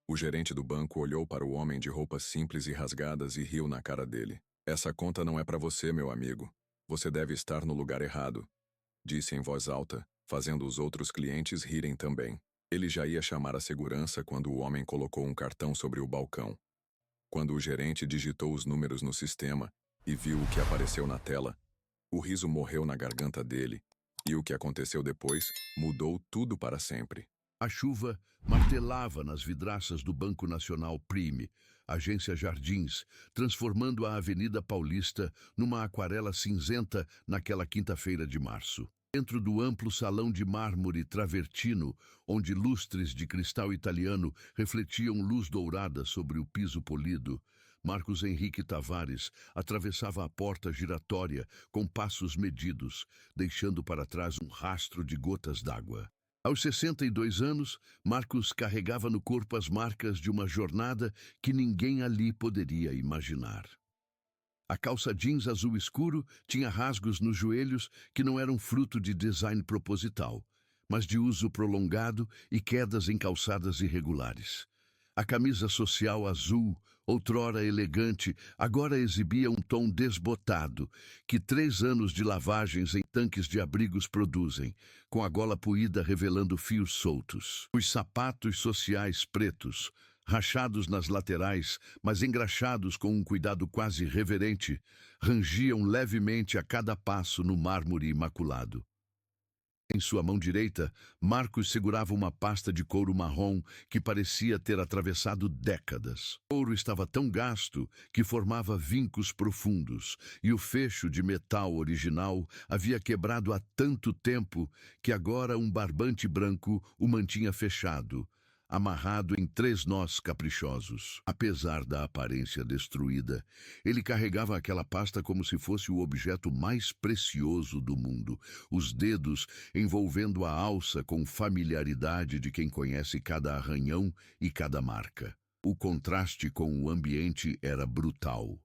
O gerente do banco olhou para o homem de roupas simples e rasgadas e riu na cara dele. Essa conta não é para você, meu amigo. Você deve estar no lugar errado, disse em voz alta, fazendo os outros clientes rirem também. Ele já ia chamar a segurança quando o homem colocou um cartão sobre o balcão. Quando o gerente digitou os números no sistema e viu o que apareceu na tela, o riso morreu na garganta dele, e o que aconteceu depois mudou tudo para sempre. A chuva martelava nas vidraças do Banco Nacional Prime, agência Jardins, transformando a Avenida Paulista numa aquarela cinzenta naquela quinta-feira de março. Dentro do amplo salão de mármore travertino, onde lustres de cristal italiano refletiam luz dourada sobre o piso polido, Marcos Henrique Tavares atravessava a porta giratória com passos medidos, deixando para trás um rastro de gotas d'água. Aos 62 anos, Marcos carregava no corpo as marcas de uma jornada que ninguém ali poderia imaginar. A calça jeans azul escuro tinha rasgos nos joelhos que não eram fruto de design proposital, mas de uso prolongado e quedas em calçadas irregulares. A camisa social azul, outrora elegante, agora exibia um tom desbotado, que 3 anos de lavagens em tanques de abrigos produzem, com a gola poída revelando fios soltos. Os sapatos sociais pretos, rachados nas laterais, mas engraxados com um cuidado quase reverente, rangiam levemente a cada passo no mármore imaculado. Em sua mão direita, Marcos segurava uma pasta de couro marrom que parecia ter atravessado décadas. O couro estava tão gasto que formava vincos profundos, e o fecho de metal original havia quebrado há tanto tempo que agora um barbante branco o mantinha fechado, amarrado em 3 nós caprichosos. Apesar da aparência destruída, ele carregava aquela pasta como se fosse o objeto mais precioso do mundo, os dedos envolvendo a alça com familiaridade de quem conhece cada arranhão e cada marca. O contraste com o ambiente era brutal.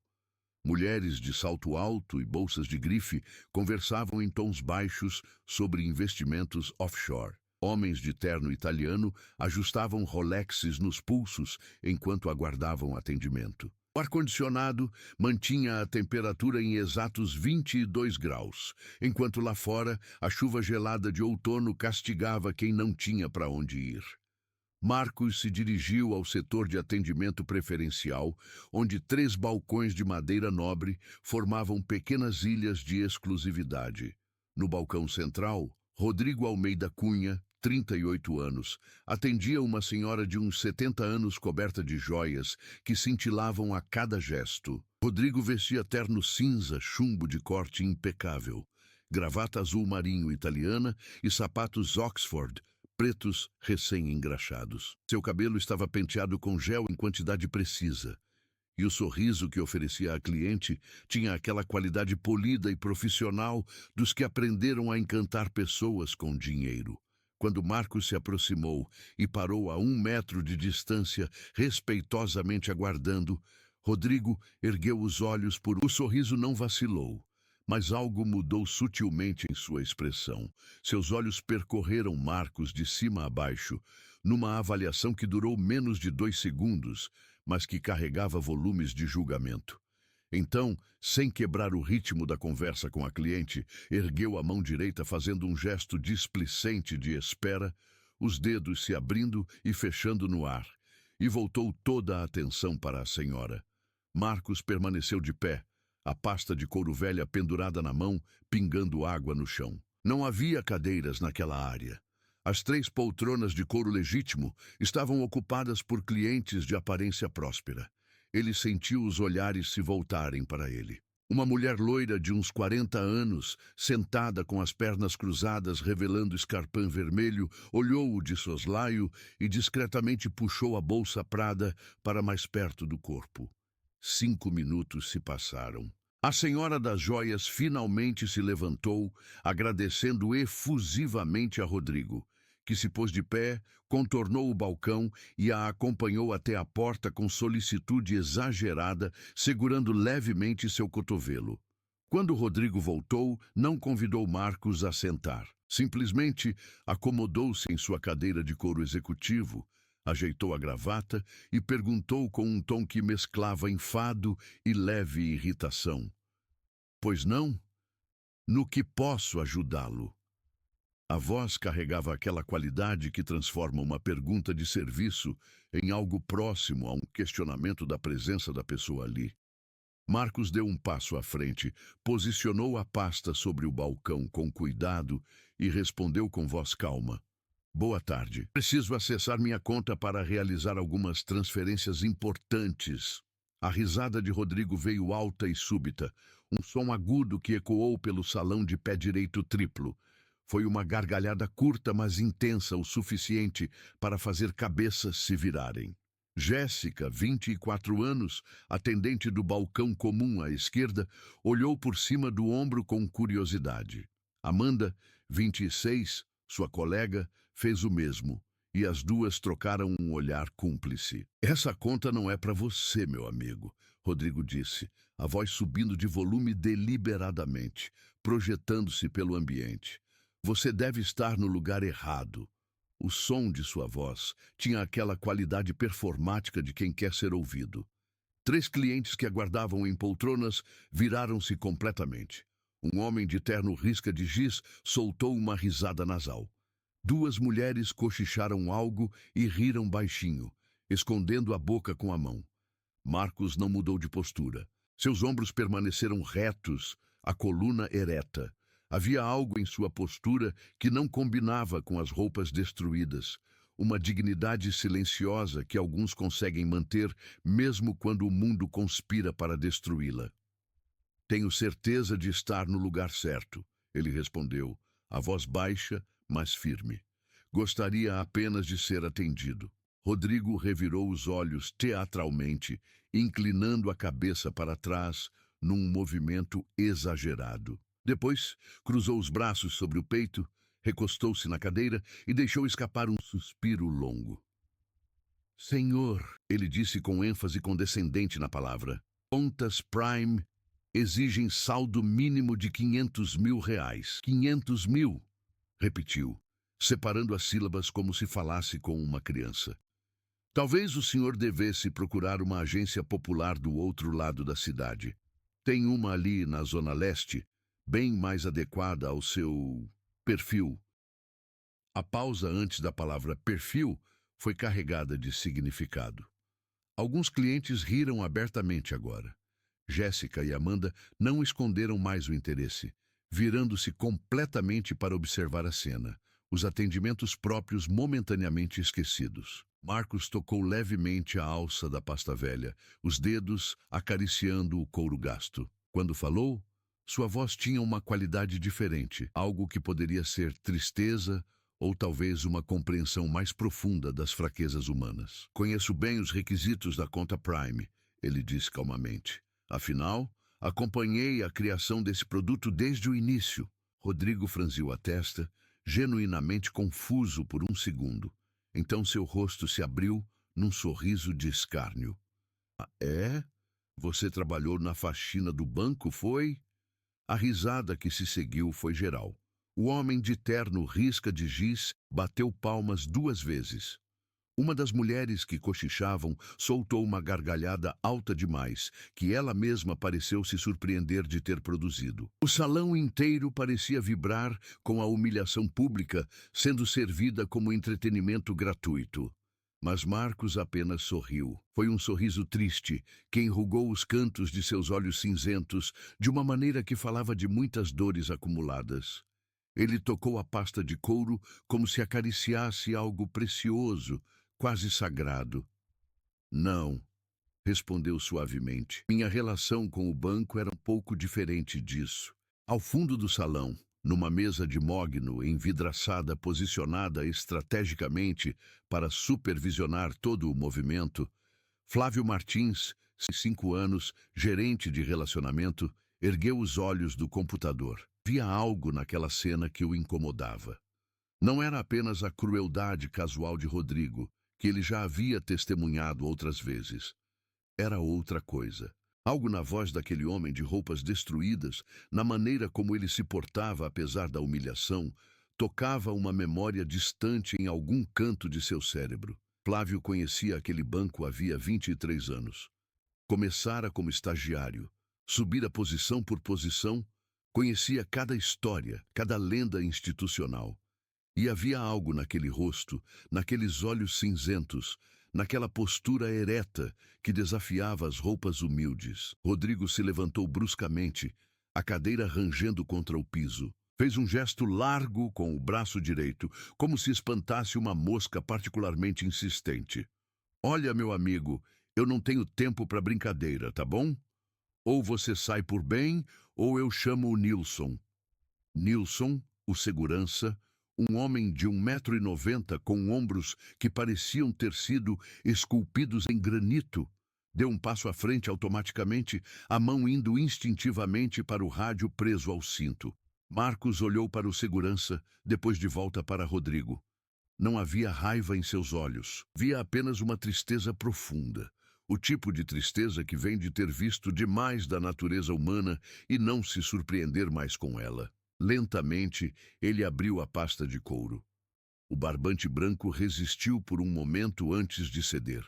Mulheres de salto alto e bolsas de grife conversavam em tons baixos sobre investimentos offshore. Homens de terno italiano ajustavam Rolexes nos pulsos enquanto aguardavam atendimento. O ar-condicionado mantinha a temperatura em exatos 22 graus, enquanto lá fora a chuva gelada de outono castigava quem não tinha para onde ir. Marcos se dirigiu ao setor de atendimento preferencial, onde 3 balcões de madeira nobre formavam pequenas ilhas de exclusividade. No balcão central, Rodrigo Almeida Cunha, 38 anos, atendia uma senhora de uns 70 anos coberta de joias que cintilavam a cada gesto. Rodrigo vestia terno cinza, chumbo de corte impecável, gravata azul marinho italiana e sapatos Oxford, pretos recém-engraxados. Seu cabelo estava penteado com gel em quantidade precisa, e o sorriso que oferecia à cliente tinha aquela qualidade polida e profissional dos que aprenderam a encantar pessoas com dinheiro. Quando Marcos se aproximou e parou a 1 metro de distância, respeitosamente aguardando, Rodrigo ergueu os olhos O sorriso não vacilou, mas algo mudou sutilmente em sua expressão. Seus olhos percorreram Marcos de cima a baixo, numa avaliação que durou menos de 2 segundos, mas que carregava volumes de julgamento. Então, sem quebrar o ritmo da conversa com a cliente, ergueu a mão direita fazendo um gesto displicente de espera, os dedos se abrindo e fechando no ar, e voltou toda a atenção para a senhora. Marcos permaneceu de pé, a pasta de couro velha pendurada na mão, pingando água no chão. Não havia cadeiras naquela área. As 3 poltronas de couro legítimo estavam ocupadas por clientes de aparência próspera. Ele sentiu os olhares se voltarem para ele. Uma mulher loira de uns 40 anos, sentada com as pernas cruzadas revelando escarpão vermelho, olhou-o de soslaio e discretamente puxou a bolsa Prada para mais perto do corpo. 5 minutos se passaram. A senhora das joias finalmente se levantou, agradecendo efusivamente a Rodrigo, que se pôs de pé, contornou o balcão e a acompanhou até a porta com solicitude exagerada, segurando levemente seu cotovelo. Quando Rodrigo voltou, não convidou Marcos a sentar. Simplesmente acomodou-se em sua cadeira de couro executivo, Ajeitou a gravata e perguntou com um tom que mesclava enfado e leve irritação. Pois não? No que posso ajudá-lo? A voz carregava aquela qualidade que transforma uma pergunta de serviço em algo próximo a um questionamento da presença da pessoa ali. Marcos deu um passo à frente, posicionou a pasta sobre o balcão com cuidado e respondeu com voz calma. Boa tarde. Preciso acessar minha conta para realizar algumas transferências importantes. A risada de Rodrigo veio alta e súbita, um som agudo que ecoou pelo salão de pé direito triplo. Foi uma gargalhada curta, mas intensa o suficiente para fazer cabeças se virarem. Jéssica, 24 anos, atendente do balcão comum à esquerda, olhou por cima do ombro com curiosidade. Amanda, 26, sua colega, fez o mesmo, e as duas trocaram um olhar cúmplice. Essa conta não é para você, meu amigo, Rodrigo disse, a voz subindo de volume deliberadamente, projetando-se pelo ambiente. Você deve estar no lugar errado. O som de sua voz tinha aquela qualidade performática de quem quer ser ouvido. 3 clientes que aguardavam em poltronas viraram-se completamente. Um homem de terno risca de giz soltou uma risada nasal. 2 mulheres cochicharam algo e riram baixinho, escondendo a boca com a mão. Marcos não mudou de postura. Seus ombros permaneceram retos, a coluna ereta. Havia algo em sua postura que não combinava com as roupas destruídas, uma dignidade silenciosa que alguns conseguem manter mesmo quando o mundo conspira para destruí-la. Tenho certeza de estar no lugar certo, ele respondeu, a voz baixa, mas firme. Gostaria apenas de ser atendido. Rodrigo revirou os olhos teatralmente, inclinando a cabeça para trás num movimento exagerado. Depois, cruzou os braços sobre o peito, recostou-se na cadeira e deixou escapar um suspiro longo. Senhor, ele disse com ênfase condescendente na palavra, contas Prime exigem saldo mínimo de R$ 500.000. 500 mil, repetiu, separando as sílabas como se falasse com uma criança. Talvez o senhor devesse procurar uma agência popular do outro lado da cidade. Tem uma ali na Zona Leste, bem mais adequada ao seu perfil. A pausa antes da palavra perfil foi carregada de significado. Alguns clientes riram abertamente agora. Jéssica e Amanda não esconderam mais o interesse, virando-se completamente para observar a cena, os atendimentos próprios momentaneamente esquecidos. Marcos tocou levemente a alça da pasta velha, os dedos acariciando o couro gasto. Quando falou, sua voz tinha uma qualidade diferente, algo que poderia ser tristeza ou talvez uma compreensão mais profunda das fraquezas humanas. Conheço bem os requisitos da conta Prime, ele disse calmamente. Afinal, acompanhei a criação desse produto desde o início. Rodrigo franziu a testa, genuinamente confuso por um segundo. Então seu rosto se abriu num sorriso de escárnio. Ah, é? Você trabalhou na faxina do banco, foi? A risada que se seguiu foi geral. O homem de terno risca de giz bateu palmas 2 vezes. Uma das mulheres que cochichavam soltou uma gargalhada alta demais, que ela mesma pareceu se surpreender de ter produzido. O salão inteiro parecia vibrar com a humilhação pública, sendo servida como entretenimento gratuito. Mas Marcos apenas sorriu. Foi um sorriso triste, que enrugou os cantos de seus olhos cinzentos de uma maneira que falava de muitas dores acumuladas. Ele tocou a pasta de couro como se acariciasse algo precioso, quase sagrado. Não, respondeu suavemente. Minha relação com o banco era um pouco diferente disso. Ao fundo do salão, numa mesa de mogno envidraçada posicionada estrategicamente para supervisionar todo o movimento, Flávio Martins, 5 anos, gerente de relacionamento, ergueu os olhos do computador. Via algo naquela cena que o incomodava. Não era apenas a crueldade casual de Rodrigo, que ele já havia testemunhado outras vezes. Era outra coisa. Algo na voz daquele homem de roupas destruídas, na maneira como ele se portava apesar da humilhação, tocava uma memória distante em algum canto de seu cérebro. Flávio conhecia aquele banco havia 23 anos. Começara como estagiário, subira posição por posição, conhecia cada história, cada lenda institucional. E havia algo naquele rosto, naqueles olhos cinzentos, naquela postura ereta que desafiava as roupas humildes. Rodrigo se levantou bruscamente, a cadeira rangendo contra o piso. Fez um gesto largo com o braço direito, como se espantasse uma mosca particularmente insistente. Olha, meu amigo, eu não tenho tempo para brincadeira, tá bom? Ou você sai por bem, ou eu chamo o Nilson. Nilson, o segurança, um homem de 1,90 m com ombros que pareciam ter sido esculpidos em granito, deu um passo à frente automaticamente, a mão indo instintivamente para o rádio preso ao cinto. Marcos olhou para o segurança, depois de volta para Rodrigo. Não havia raiva em seus olhos, havia apenas uma tristeza profunda. O tipo de tristeza que vem de ter visto demais da natureza humana e não se surpreender mais com ela. Lentamente, ele abriu a pasta de couro. O barbante branco resistiu por um momento antes de ceder.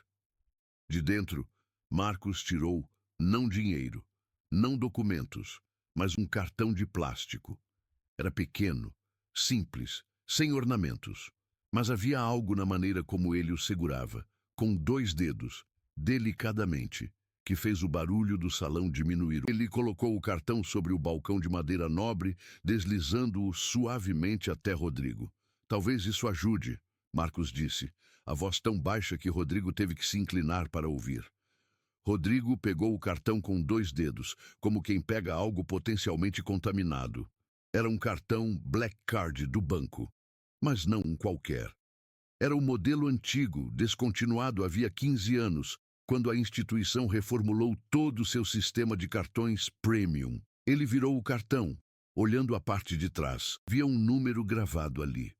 De dentro, Marcos tirou, não dinheiro, não documentos, mas um cartão de plástico. Era pequeno, simples, sem ornamentos, mas havia algo na maneira como ele o segurava, com 2 dedos, delicadamente, que fez o barulho do salão diminuir. Ele colocou o cartão sobre o balcão de madeira nobre, deslizando-o suavemente até Rodrigo. Talvez isso ajude, Marcos disse, a voz tão baixa que Rodrigo teve que se inclinar para ouvir. Rodrigo pegou o cartão com 2 dedos, como quem pega algo potencialmente contaminado. Era um cartão Black Card do banco, mas não um qualquer. Era o modelo antigo, descontinuado havia 15 anos, quando a instituição reformulou todo o seu sistema de cartões premium. Ele virou o cartão, olhando a parte de trás. Havia um número gravado ali.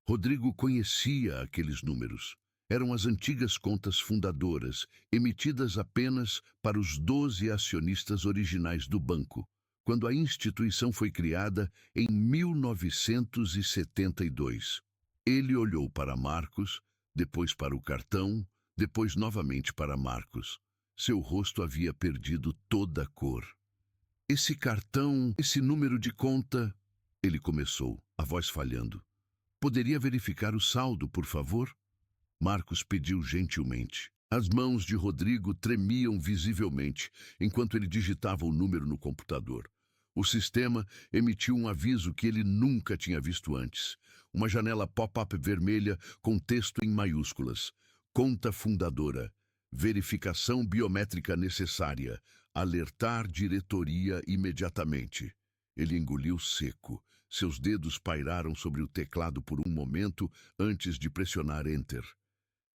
Rodrigo conhecia aqueles números. Eram as antigas contas fundadoras, emitidas apenas para os 12 acionistas originais do banco, quando a instituição foi criada em 1972. Ele olhou para Marcos, depois para o cartão, depois novamente para Marcos. Seu rosto havia perdido toda a cor. Esse cartão, esse número de conta... Ele começou, a voz falhando. Poderia verificar o saldo, por favor? Marcos pediu gentilmente. As mãos de Rodrigo tremiam visivelmente, enquanto ele digitava o número no computador. O sistema emitiu um aviso que ele nunca tinha visto antes. Uma janela pop-up vermelha com texto em maiúsculas. Conta fundadora. Verificação biométrica necessária. Alertar diretoria imediatamente. Ele engoliu seco. Seus dedos pairaram sobre o teclado por um momento antes de pressionar Enter.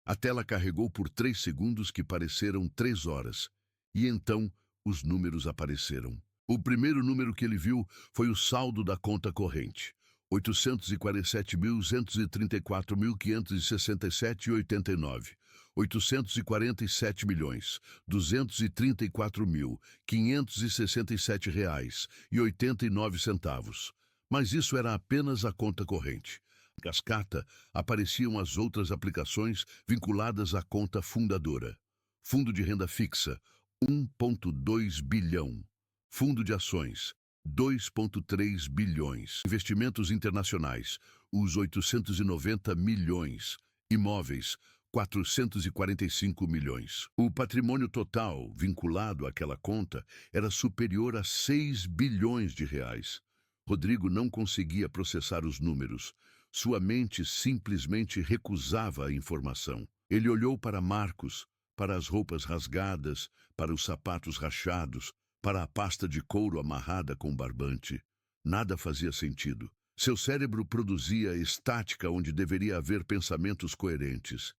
A tela carregou por 3 segundos que pareceram 3 horas. E então, os números apareceram. O primeiro número que ele viu foi o saldo da conta corrente. 847.134.567,89. 847.234.567,89. Mas isso era apenas a conta corrente. Em cascata, apareciam as outras aplicações vinculadas à conta fundadora. Fundo de renda fixa, 1,2 bilhão. Fundo de ações, 2,3 bilhões. Investimentos internacionais, os 890 milhões. Imóveis, 445 milhões. O patrimônio total vinculado àquela conta era superior a 6 bilhões de reais. Rodrigo não conseguia processar os números. Sua mente simplesmente recusava a informação. Ele olhou para Marcos, para as roupas rasgadas, para os sapatos rachados, para a pasta de couro amarrada com barbante. Nada fazia sentido. Seu cérebro produzia estática onde deveria haver pensamentos coerentes.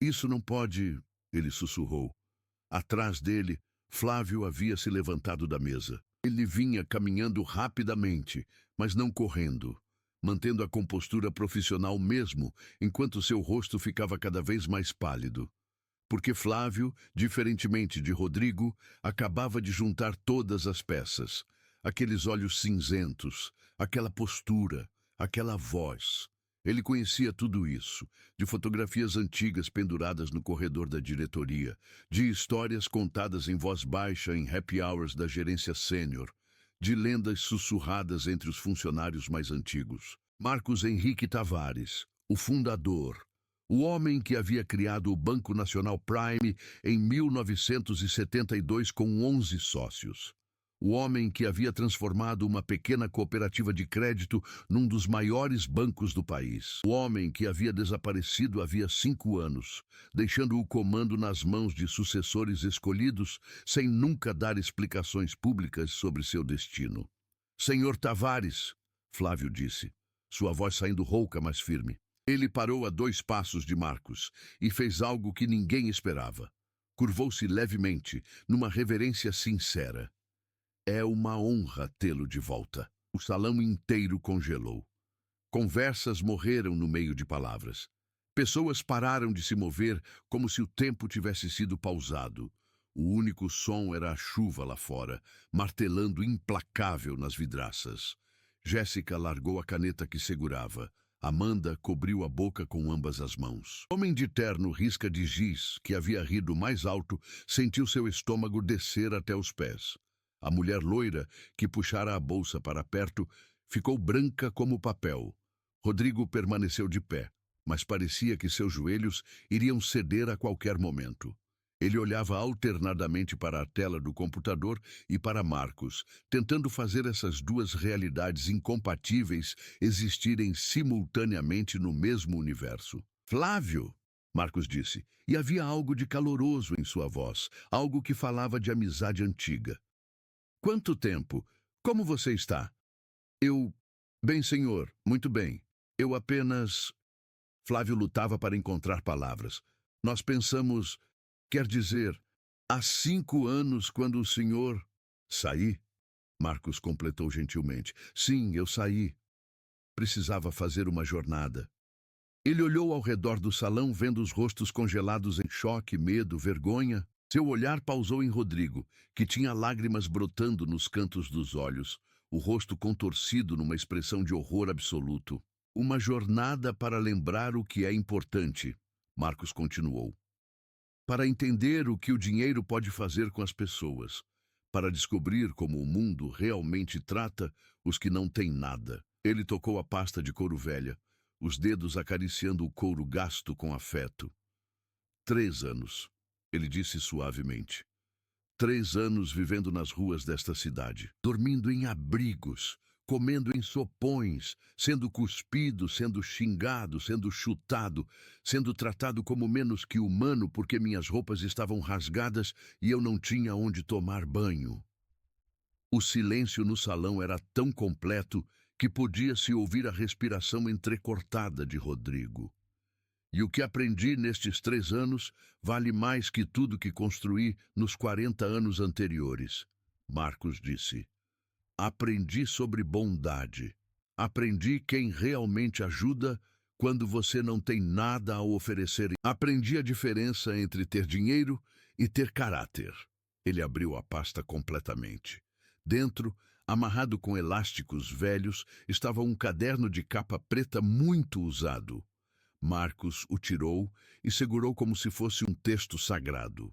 Isso não pode, ele sussurrou. Atrás dele, Flávio havia se levantado da mesa. Ele vinha caminhando rapidamente, mas não correndo, mantendo a compostura profissional mesmo, enquanto seu rosto ficava cada vez mais pálido. Porque Flávio, diferentemente de Rodrigo, acabava de juntar todas as peças. Aqueles olhos cinzentos, aquela postura, aquela voz. Ele conhecia tudo isso, de fotografias antigas penduradas no corredor da diretoria, de histórias contadas em voz baixa em happy hours da gerência sênior, de lendas sussurradas entre os funcionários mais antigos. Marcos Henrique Tavares, o fundador, o homem que havia criado o Banco Nacional Prime em 1972 com 11 sócios. O homem que havia transformado uma pequena cooperativa de crédito num dos maiores bancos do país. O homem que havia desaparecido havia 5 anos, deixando o comando nas mãos de sucessores escolhidos, sem nunca dar explicações públicas sobre seu destino. Senhor Tavares, Flávio disse, sua voz saindo rouca, mas firme. Ele parou a 2 passos de Marcos e fez algo que ninguém esperava. Curvou-se levemente, numa reverência sincera. É uma honra tê-lo de volta. O salão inteiro congelou. Conversas morreram no meio de palavras. Pessoas pararam de se mover como se o tempo tivesse sido pausado. O único som era a chuva lá fora, martelando implacável nas vidraças. Jéssica largou a caneta que segurava. Amanda cobriu a boca com ambas as mãos. O homem de terno risca de giz, que havia rido mais alto, sentiu seu estômago descer até os pés. A mulher loira, que puxara a bolsa para perto, ficou branca como papel. Rodrigo permaneceu de pé, mas parecia que seus joelhos iriam ceder a qualquer momento. Ele olhava alternadamente para a tela do computador e para Marcos, tentando fazer essas duas realidades incompatíveis existirem simultaneamente no mesmo universo. Flávio, Marcos disse, e havia algo de caloroso em sua voz, algo que falava de amizade antiga. Quanto tempo? Como você está? Bem, senhor, muito bem. Eu apenas... Flávio lutava para encontrar palavras. Nós pensamos... Quer dizer, há 5 anos quando o senhor... Saí? Marcos completou gentilmente. Sim, eu saí. Precisava fazer uma jornada. Ele olhou ao redor do salão, vendo os rostos congelados em choque, medo, vergonha. Seu olhar pausou em Rodrigo, que tinha lágrimas brotando nos cantos dos olhos, o rosto contorcido numa expressão de horror absoluto. Uma jornada para lembrar o que é importante, Marcos continuou. Para entender o que o dinheiro pode fazer com as pessoas, para descobrir como o mundo realmente trata os que não têm nada. Ele tocou a pasta de couro velha, os dedos acariciando o couro gasto com afeto. 3 anos. Ele disse suavemente. 3 anos vivendo nas ruas desta cidade, dormindo em abrigos, comendo em sopões, sendo cuspido, sendo xingado, sendo chutado, sendo tratado como menos que humano porque minhas roupas estavam rasgadas e eu não tinha onde tomar banho. O silêncio no salão era tão completo que podia-se ouvir a respiração entrecortada de Rodrigo. E o que aprendi nestes 3 anos vale mais que tudo que construí nos 40 anos anteriores, Marcos disse. Aprendi sobre bondade. Aprendi quem realmente ajuda quando você não tem nada a oferecer. Aprendi a diferença entre ter dinheiro e ter caráter. Ele abriu a pasta completamente. Dentro, amarrado com elásticos velhos, estava um caderno de capa preta muito usado. Marcos o tirou e segurou como se fosse um texto sagrado.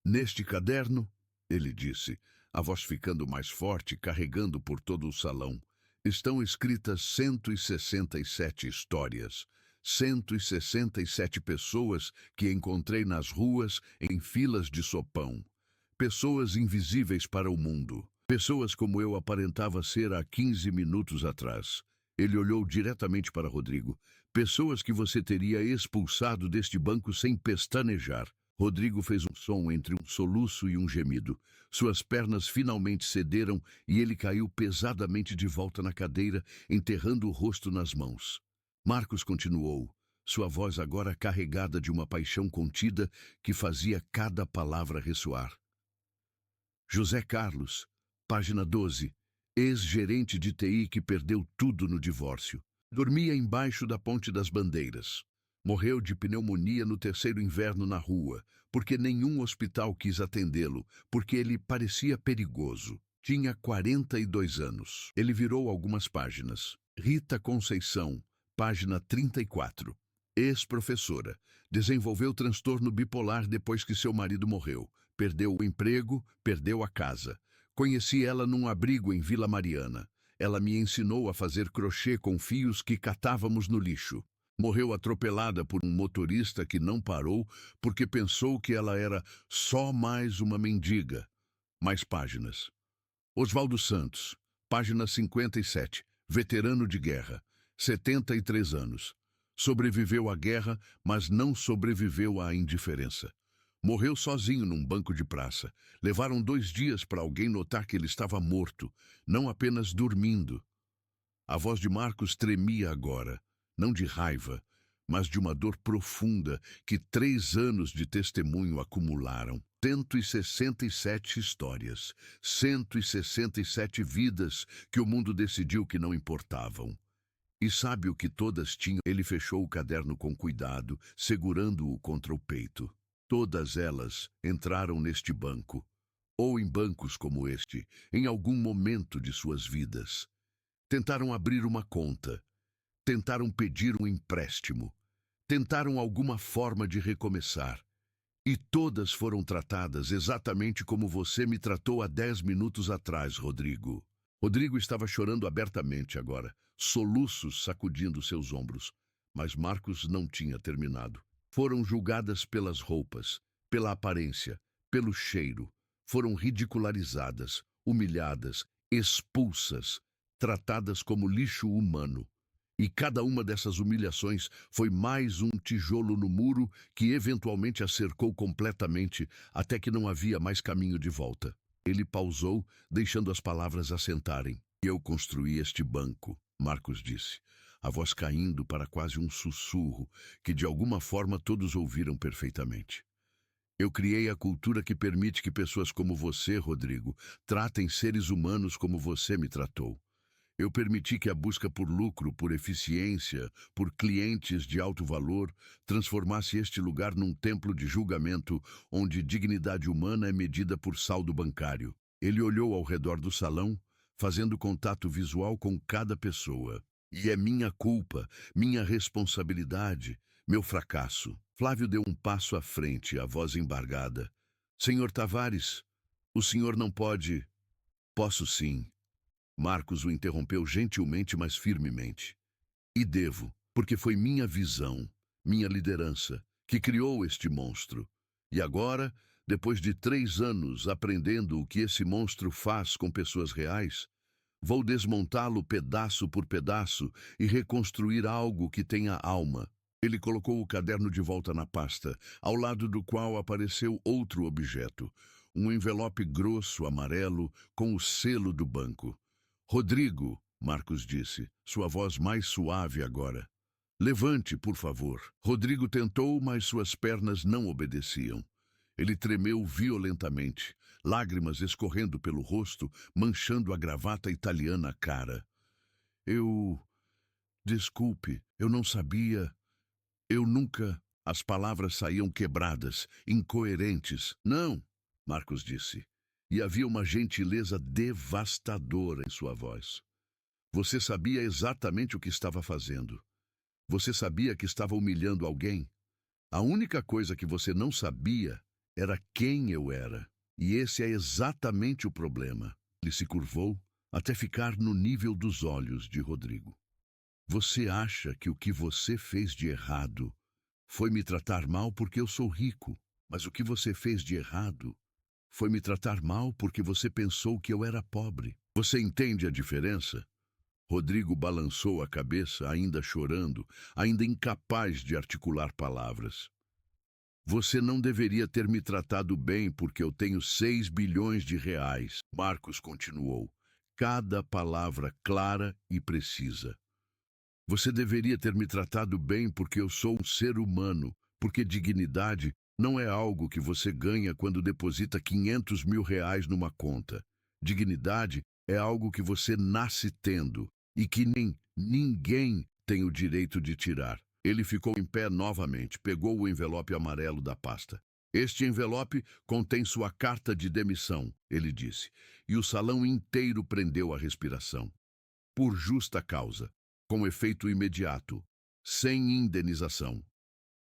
Neste caderno, ele disse, a voz ficando mais forte, carregando por todo o salão, estão escritas 167 histórias, 167 pessoas que encontrei nas ruas em filas de sopão. Pessoas invisíveis para o mundo. Pessoas como eu aparentava ser há 15 minutos atrás. Ele olhou diretamente para Rodrigo. Pessoas que você teria expulsado deste banco sem pestanejar. Rodrigo fez um som entre um soluço e um gemido. Suas pernas finalmente cederam e ele caiu pesadamente de volta na cadeira, enterrando o rosto nas mãos. Marcos continuou, sua voz agora carregada de uma paixão contida que fazia cada palavra ressoar. José Carlos, página 12, ex-gerente de TI que perdeu tudo no divórcio. Dormia embaixo da Ponte das Bandeiras. Morreu de pneumonia no 3º inverno na rua, porque nenhum hospital quis atendê-lo, porque ele parecia perigoso. Tinha 42 anos. Ele virou algumas páginas. Rita Conceição, Página 34. Ex-professora. Desenvolveu transtorno bipolar depois que seu marido morreu. Perdeu o emprego, perdeu a casa. Conheci ela num abrigo em Vila Mariana. Ela me ensinou a fazer crochê com fios que catávamos no lixo. Morreu atropelada por um motorista que não parou porque pensou que ela era só mais uma mendiga. Mais páginas. Oswaldo Santos, página 57, veterano de guerra, 73 anos. Sobreviveu à guerra, mas não sobreviveu à indiferença. Morreu sozinho num banco de praça. Levaram 2 dias para alguém notar que ele estava morto, não apenas dormindo. A voz de Marcos tremia agora, não de raiva, mas de uma dor profunda que 3 anos de testemunho acumularam. 167 histórias, 167 vidas que o mundo decidiu que não importavam. E sabe o que todas tinham? Ele fechou o caderno com cuidado, segurando-o contra o peito. Todas elas entraram neste banco, ou em bancos como este, em algum momento de suas vidas. Tentaram abrir uma conta, tentaram pedir um empréstimo, tentaram alguma forma de recomeçar. E todas foram tratadas exatamente como você me tratou há 10 minutos atrás, Rodrigo. Rodrigo estava chorando abertamente agora, soluços sacudindo seus ombros. Mas Marcos não tinha terminado. Foram julgadas pelas roupas, pela aparência, pelo cheiro. Foram ridicularizadas, humilhadas, expulsas, tratadas como lixo humano. E cada uma dessas humilhações foi mais um tijolo no muro que eventualmente a cercou completamente até que não havia mais caminho de volta. Ele pausou, deixando as palavras assentarem. Eu construí este banco, Marcos disse, a voz caindo para quase um sussurro que de alguma forma todos ouviram perfeitamente. Eu criei a cultura que permite que pessoas como você, Rodrigo, tratem seres humanos como você me tratou. Eu permiti que a busca por lucro, por eficiência, por clientes de alto valor, transformasse este lugar num templo de julgamento onde dignidade humana é medida por saldo bancário. Ele olhou ao redor do salão, fazendo contato visual com cada pessoa. E é minha culpa, minha responsabilidade, meu fracasso. Flávio deu um passo à frente, a voz embargada. Senhor Tavares, o senhor não pode... Posso sim. Marcos o interrompeu gentilmente, mas firmemente. E devo, porque foi minha visão, minha liderança, que criou este monstro. E agora, depois de 3 anos aprendendo o que esse monstro faz com pessoas reais, vou desmontá-lo pedaço por pedaço e reconstruir algo que tenha alma. Ele colocou o caderno de volta na pasta, ao lado do qual apareceu outro objeto, um envelope grosso amarelo com o selo do banco. Rodrigo, Marcos disse, sua voz mais suave agora. Levante, por favor. Rodrigo tentou, mas suas pernas não obedeciam. Ele tremeu violentamente, lágrimas escorrendo pelo rosto, manchando a gravata italiana cara. Desculpe, eu não sabia. Eu nunca... As palavras saíam quebradas, incoerentes. Não, Marcos disse. E havia uma gentileza devastadora em sua voz. Você sabia exatamente o que estava fazendo. Você sabia que estava humilhando alguém. A única coisa que você não sabia era quem eu era. E esse é exatamente o problema. Ele se curvou até ficar no nível dos olhos de Rodrigo. Você acha que o que você fez de errado foi me tratar mal porque eu sou rico, mas o que você fez de errado foi me tratar mal porque você pensou que eu era pobre. Você entende a diferença? Rodrigo balançou a cabeça, ainda chorando, ainda incapaz de articular palavras. Você não deveria ter me tratado bem porque eu tenho 6 bilhões de reais, Marcos continuou, cada palavra clara e precisa. Você deveria ter me tratado bem porque eu sou um ser humano, porque dignidade não é algo que você ganha quando deposita 500 mil reais numa conta. Dignidade é algo que você nasce tendo e que ninguém tem o direito de tirar. Ele ficou em pé novamente, pegou o envelope amarelo da pasta. Este envelope contém sua carta de demissão, ele disse, e o salão inteiro prendeu a respiração. Por justa causa. com efeito imediato, sem indenização.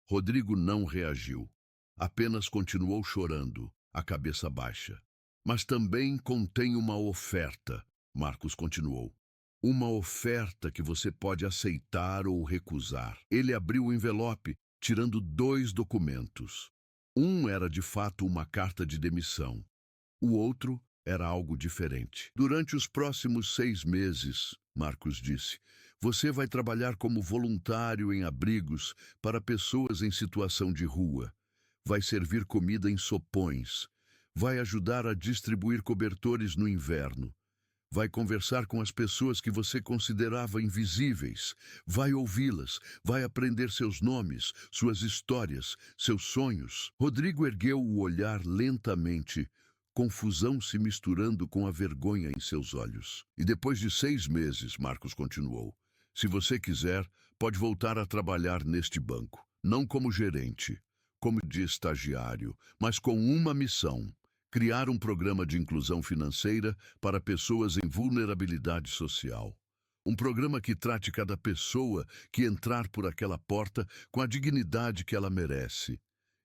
Rodrigo não reagiu. Apenas continuou chorando, a cabeça baixa. Mas também contém uma oferta, Marcos continuou. Uma oferta que você pode aceitar ou recusar. Ele abriu o envelope, tirando 2 documentos. Um era de fato uma carta de demissão. O outro era algo diferente. Durante os próximos 6 meses, Marcos disse, você vai trabalhar como voluntário em abrigos para pessoas em situação de rua. Vai servir comida em sopões. Vai ajudar a distribuir cobertores no inverno. Vai conversar com as pessoas que você considerava invisíveis. Vai ouvi-las. Vai aprender seus nomes, suas histórias, seus sonhos. Rodrigo ergueu o olhar lentamente, confusão se misturando com a vergonha em seus olhos. E depois de 6 meses, Marcos continuou, se você quiser, pode voltar a trabalhar neste banco. Não como gerente, como de estagiário, mas com uma missão. Criar um programa de inclusão financeira para pessoas em vulnerabilidade social. Um programa que trate cada pessoa que entrar por aquela porta com a dignidade que ela merece,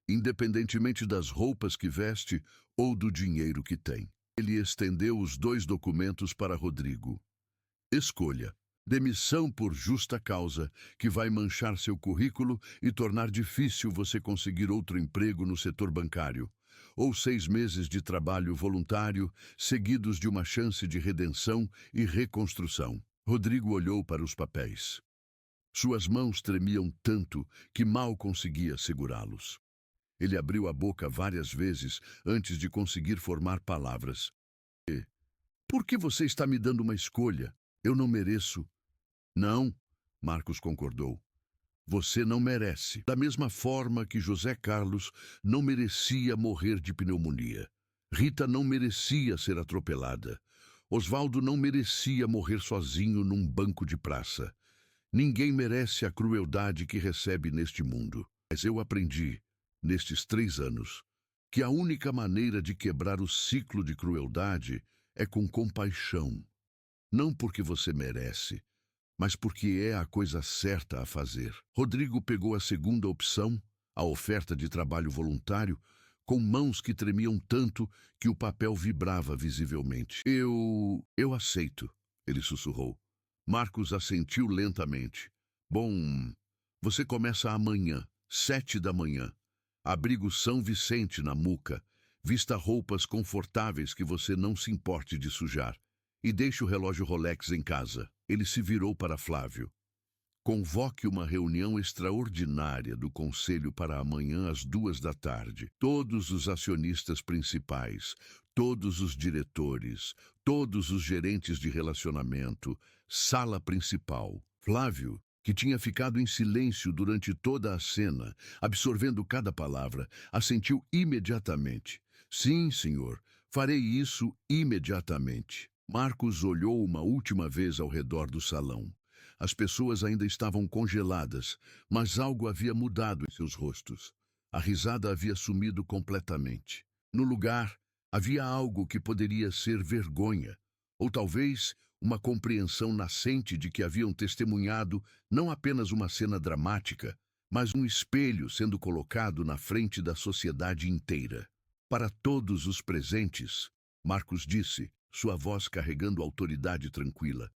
independentemente das roupas que veste ou do dinheiro que tem. Ele estendeu os 2 documentos para Rodrigo. Escolha. Demissão por justa causa, que vai manchar seu currículo e tornar difícil você conseguir outro emprego no setor bancário. Ou 6 meses de trabalho voluntário, seguidos de uma chance de redenção e reconstrução. Rodrigo olhou para os papéis. Suas mãos tremiam tanto que mal conseguia segurá-los. Ele abriu a boca várias vezes antes de conseguir formar palavras. Por que você está me dando uma escolha? Eu não mereço. Não, Marcos concordou. Você não merece. Da mesma forma que José Carlos não merecia morrer de pneumonia. Rita não merecia ser atropelada. Osvaldo não merecia morrer sozinho num banco de praça. Ninguém merece a crueldade que recebe neste mundo. Mas eu aprendi, nestes 3 anos, que a única maneira de quebrar o ciclo de crueldade é com compaixão. Não porque você merece, mas porque é a coisa certa a fazer. Rodrigo pegou a segunda opção, a oferta de trabalho voluntário, com mãos que tremiam tanto que o papel vibrava visivelmente. Eu aceito, ele sussurrou. Marcos assentiu lentamente. Bom, você começa amanhã, 7 da manhã. Abrigo São Vicente, na Muca. Vista roupas confortáveis que você não se importe de sujar. E deixe o relógio Rolex em casa. Ele se virou para Flávio. Convoque uma reunião extraordinária do Conselho para amanhã às 2 da tarde. Todos os acionistas principais, todos os diretores, todos os gerentes de relacionamento, sala principal. Flávio, que tinha ficado em silêncio durante toda a cena, absorvendo cada palavra, assentiu imediatamente. Sim, senhor, farei isso imediatamente. Marcos olhou uma última vez ao redor do salão. As pessoas ainda estavam congeladas, mas algo havia mudado em seus rostos. A risada havia sumido completamente. No lugar, havia algo que poderia ser vergonha, ou talvez uma compreensão nascente de que haviam testemunhado não apenas uma cena dramática, mas um espelho sendo colocado na frente da sociedade inteira. Para todos os presentes, Marcos disse, sua voz carregando autoridade tranquila.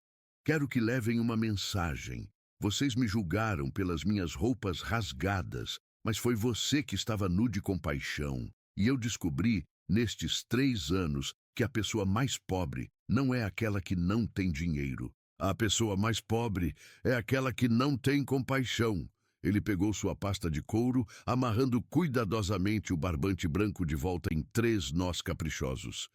Quero que levem uma mensagem. Vocês me julgaram pelas minhas roupas rasgadas, mas foi você que estava nu de compaixão. E eu descobri, nestes 3 anos, que a pessoa mais pobre não é aquela que não tem dinheiro. A pessoa mais pobre é aquela que não tem compaixão. Ele pegou sua pasta de couro, amarrando cuidadosamente o barbante branco de volta em 3 nós caprichosos.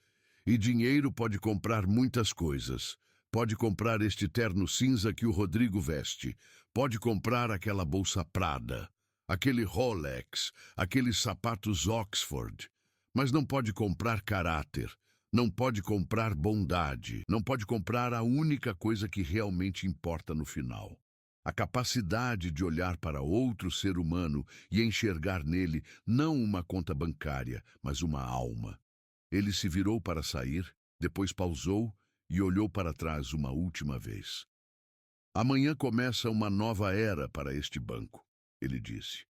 E dinheiro pode comprar muitas coisas. Pode comprar este terno cinza que o Rodrigo veste. Pode comprar aquela bolsa Prada, aquele Rolex, aqueles sapatos Oxford. Mas não pode comprar caráter. Não pode comprar bondade. Não pode comprar a única coisa que realmente importa no final. A capacidade de olhar para outro ser humano e enxergar nele não uma conta bancária, mas uma alma. Ele se virou para sair, depois pausou e olhou para trás uma última vez. Amanhã começa uma nova era para este banco, ele disse.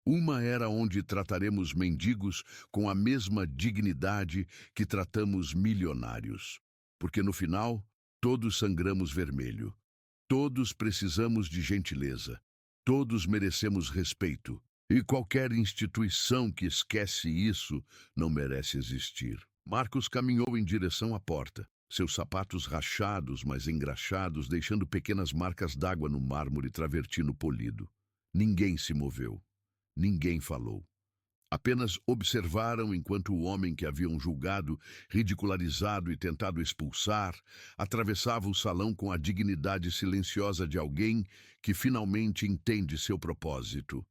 Uma era onde trataremos mendigos com a mesma dignidade que tratamos milionários. Porque no final, todos sangramos vermelho. Todos precisamos de gentileza. Todos merecemos respeito. E qualquer instituição que esquece isso não merece existir. Marcos caminhou em direção à porta, seus sapatos rachados, mas engraxados, deixando pequenas marcas d'água no mármore travertino polido. Ninguém se moveu. Ninguém falou. Apenas observaram enquanto o homem que haviam julgado, ridicularizado e tentado expulsar, atravessava o salão com a dignidade silenciosa de alguém que finalmente entende seu propósito.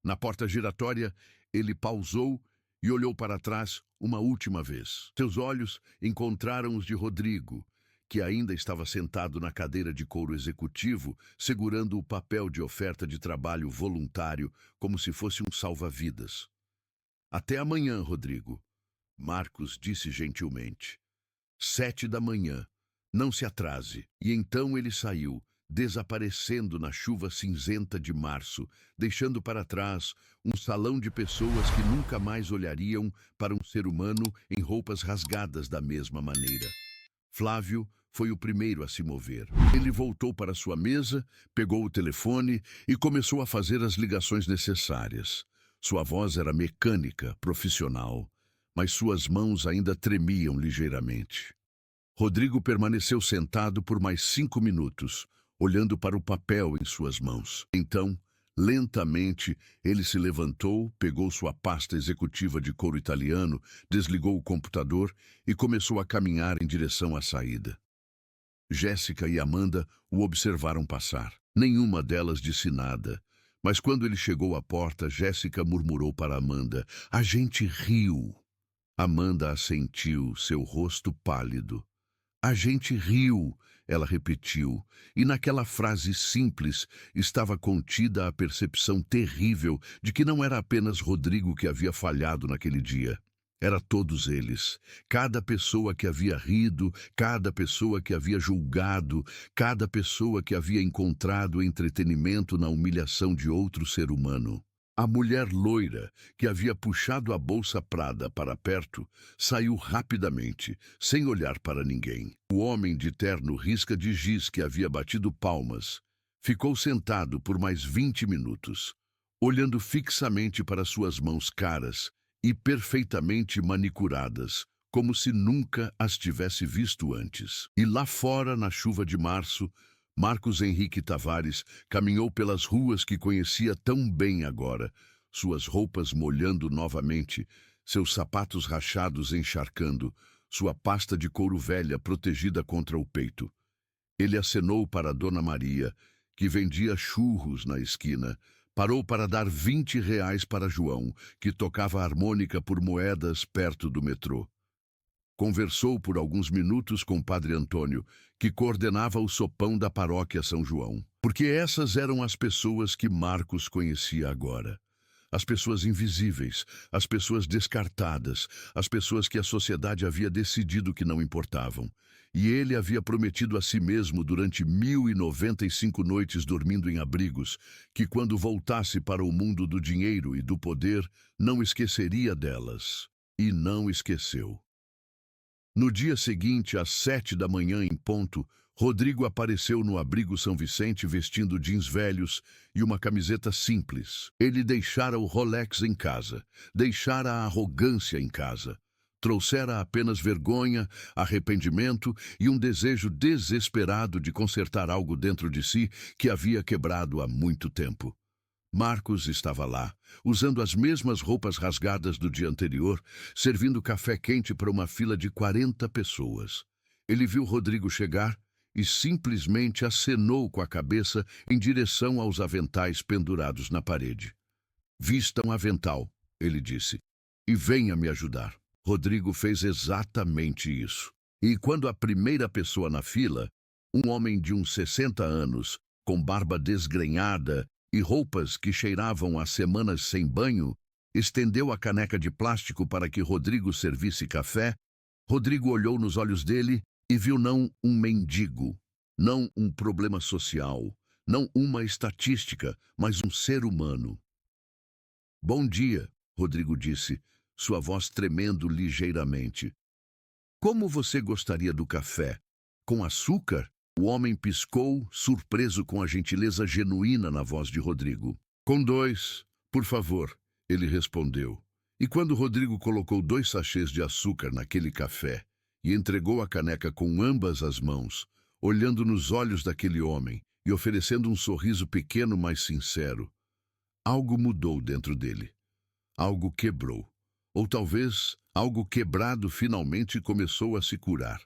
Na porta giratória, ele pausou e olhou para trás uma última vez. Seus olhos encontraram os de Rodrigo, que ainda estava sentado na cadeira de couro executivo, segurando o papel de oferta de trabalho voluntário como se fosse um salva-vidas. Até amanhã, Rodrigo, Marcos disse gentilmente. 7 da manhã. Não se atrase. E então ele saiu, desaparecendo na chuva cinzenta de março, deixando para trás um salão de pessoas que nunca mais olhariam para um ser humano em roupas rasgadas da mesma maneira. Flávio foi o primeiro a se mover. Ele voltou para sua mesa, pegou o telefone e começou a fazer as ligações necessárias. Sua voz era mecânica, profissional, mas suas mãos ainda tremiam ligeiramente. Rodrigo permaneceu sentado por mais 5 minutos, olhando para o papel em suas mãos. Então, lentamente, ele se levantou, pegou sua pasta executiva de couro italiano, desligou o computador e começou a caminhar em direção à saída. Jéssica e Amanda o observaram passar. Nenhuma delas disse nada, mas quando ele chegou à porta, Jéssica murmurou para Amanda: "A gente riu." Amanda assentiu, seu rosto pálido. "A gente riu", ela repetiu, e naquela frase simples estava contida a percepção terrível de que não era apenas Rodrigo que havia falhado naquele dia. Era todos eles, cada pessoa que havia rido, cada pessoa que havia julgado, cada pessoa que havia encontrado entretenimento na humilhação de outro ser humano. A mulher loira, que havia puxado a bolsa Prada para perto, saiu rapidamente, sem olhar para ninguém. O homem de terno risca de giz que havia batido palmas, ficou sentado por mais 20 minutos, olhando fixamente para suas mãos caras e perfeitamente manicuradas, como se nunca as tivesse visto antes. E lá fora, na chuva de março, Marcos Henrique Tavares caminhou pelas ruas que conhecia tão bem agora, suas roupas molhando novamente, seus sapatos rachados encharcando, sua pasta de couro velha protegida contra o peito. Ele acenou para Dona Maria, que vendia churros na esquina, parou para dar R$ 20 para João, que tocava harmônica por moedas perto do metrô. Conversou por alguns minutos com Padre Antônio, que coordenava o sopão da paróquia São João. Porque essas eram as pessoas que Marcos conhecia agora. As pessoas invisíveis, as pessoas descartadas, as pessoas que a sociedade havia decidido que não importavam. E ele havia prometido a si mesmo durante 1095 noites dormindo em abrigos, que quando voltasse para o mundo do dinheiro e do poder, não esqueceria delas. E não esqueceu. No dia seguinte, às 7 da manhã em ponto, Rodrigo apareceu no abrigo São Vicente vestindo jeans velhos e uma camiseta simples. Ele deixara o Rolex em casa, deixara a arrogância em casa. Trouxera apenas vergonha, arrependimento e um desejo desesperado de consertar algo dentro de si que havia quebrado há muito tempo. Marcos estava lá, usando as mesmas roupas rasgadas do dia anterior, servindo café quente para uma fila de 40 pessoas. Ele viu Rodrigo chegar e simplesmente acenou com a cabeça em direção aos aventais pendurados na parede. "Vista um avental", ele disse, "e venha me ajudar." Rodrigo fez exatamente isso. E quando a primeira pessoa na fila, um homem de uns 60 anos, com barba desgrenhada e roupas que cheiravam a semanas sem banho, estendeu a caneca de plástico para que Rodrigo servisse café, Rodrigo olhou nos olhos dele e viu não um mendigo, Não um problema social, não uma estatística, mas um ser humano. Bom dia, Rodrigo disse, sua voz tremendo ligeiramente. Como você gostaria do café? Com açúcar? O homem piscou, surpreso com a gentileza genuína na voz de Rodrigo. Com 2, por favor, ele respondeu. E quando Rodrigo colocou 2 sachês de açúcar naquele café e entregou a caneca com ambas as mãos, olhando nos olhos daquele homem e oferecendo um sorriso pequeno, mas sincero, algo mudou dentro dele. Algo quebrou. Ou talvez algo quebrado finalmente começou a se curar.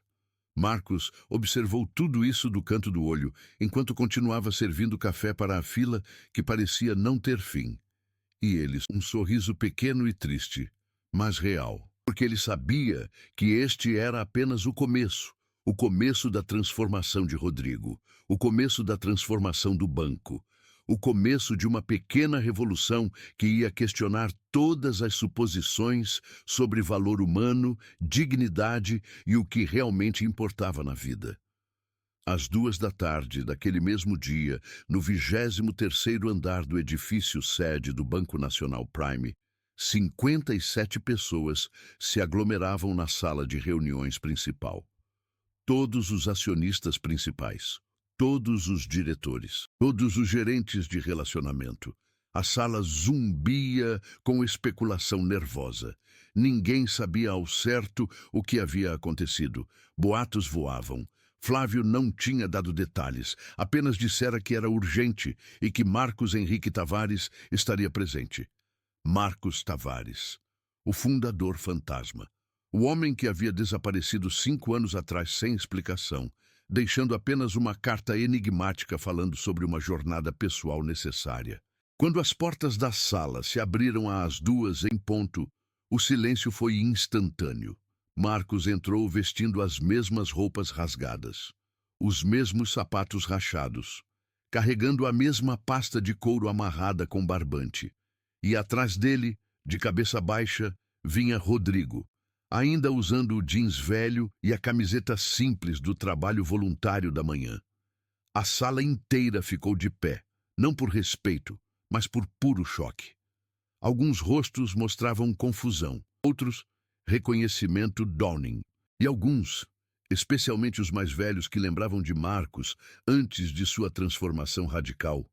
Marcos observou tudo isso do canto do olho, enquanto continuava servindo café para a fila que parecia não ter fim. E ele, um sorriso pequeno e triste, mas real, porque ele sabia que este era apenas o começo da transformação de Rodrigo, o começo da transformação do banco, o começo de uma pequena revolução que ia questionar todas as suposições sobre valor humano, dignidade e o que realmente importava na vida. Às 2 da tarde daquele mesmo dia, no 23º andar do edifício sede do Banco Nacional Prime, 57 pessoas se aglomeravam na sala de reuniões principal. Todos os acionistas principais, todos os diretores, todos os gerentes de relacionamento. A sala zumbia com especulação nervosa. Ninguém sabia ao certo o que havia acontecido. Boatos voavam. Flávio não tinha dado detalhes, apenas dissera que era urgente e que Marcos Henrique Tavares estaria presente. Marcos Tavares, o fundador fantasma. O homem que havia desaparecido 5 anos atrás sem explicação, deixando apenas uma carta enigmática falando sobre uma jornada pessoal necessária. Quando as portas da sala se abriram às 2 em ponto, o silêncio foi instantâneo. Marcos entrou vestindo as mesmas roupas rasgadas, os mesmos sapatos rachados, carregando a mesma pasta de couro amarrada com barbante. E atrás dele, de cabeça baixa, vinha Rodrigo, ainda usando o jeans velho e a camiseta simples do trabalho voluntário da manhã. A sala inteira ficou de pé, não por respeito, mas por puro choque. Alguns rostos mostravam confusão, outros, reconhecimento dawning. E alguns, especialmente os mais velhos que lembravam de Marcos antes de sua transformação radical,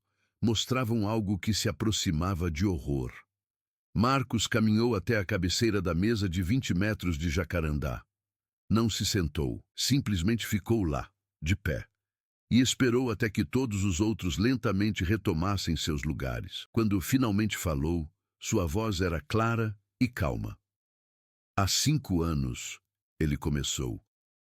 mostravam algo que se aproximava de horror. Marcos caminhou até a cabeceira da mesa de 20 metros de jacarandá. Não se sentou, simplesmente ficou lá, de pé, e esperou até que todos os outros lentamente retomassem seus lugares. Quando finalmente falou, sua voz era clara e calma. Há 5 anos, ele começou.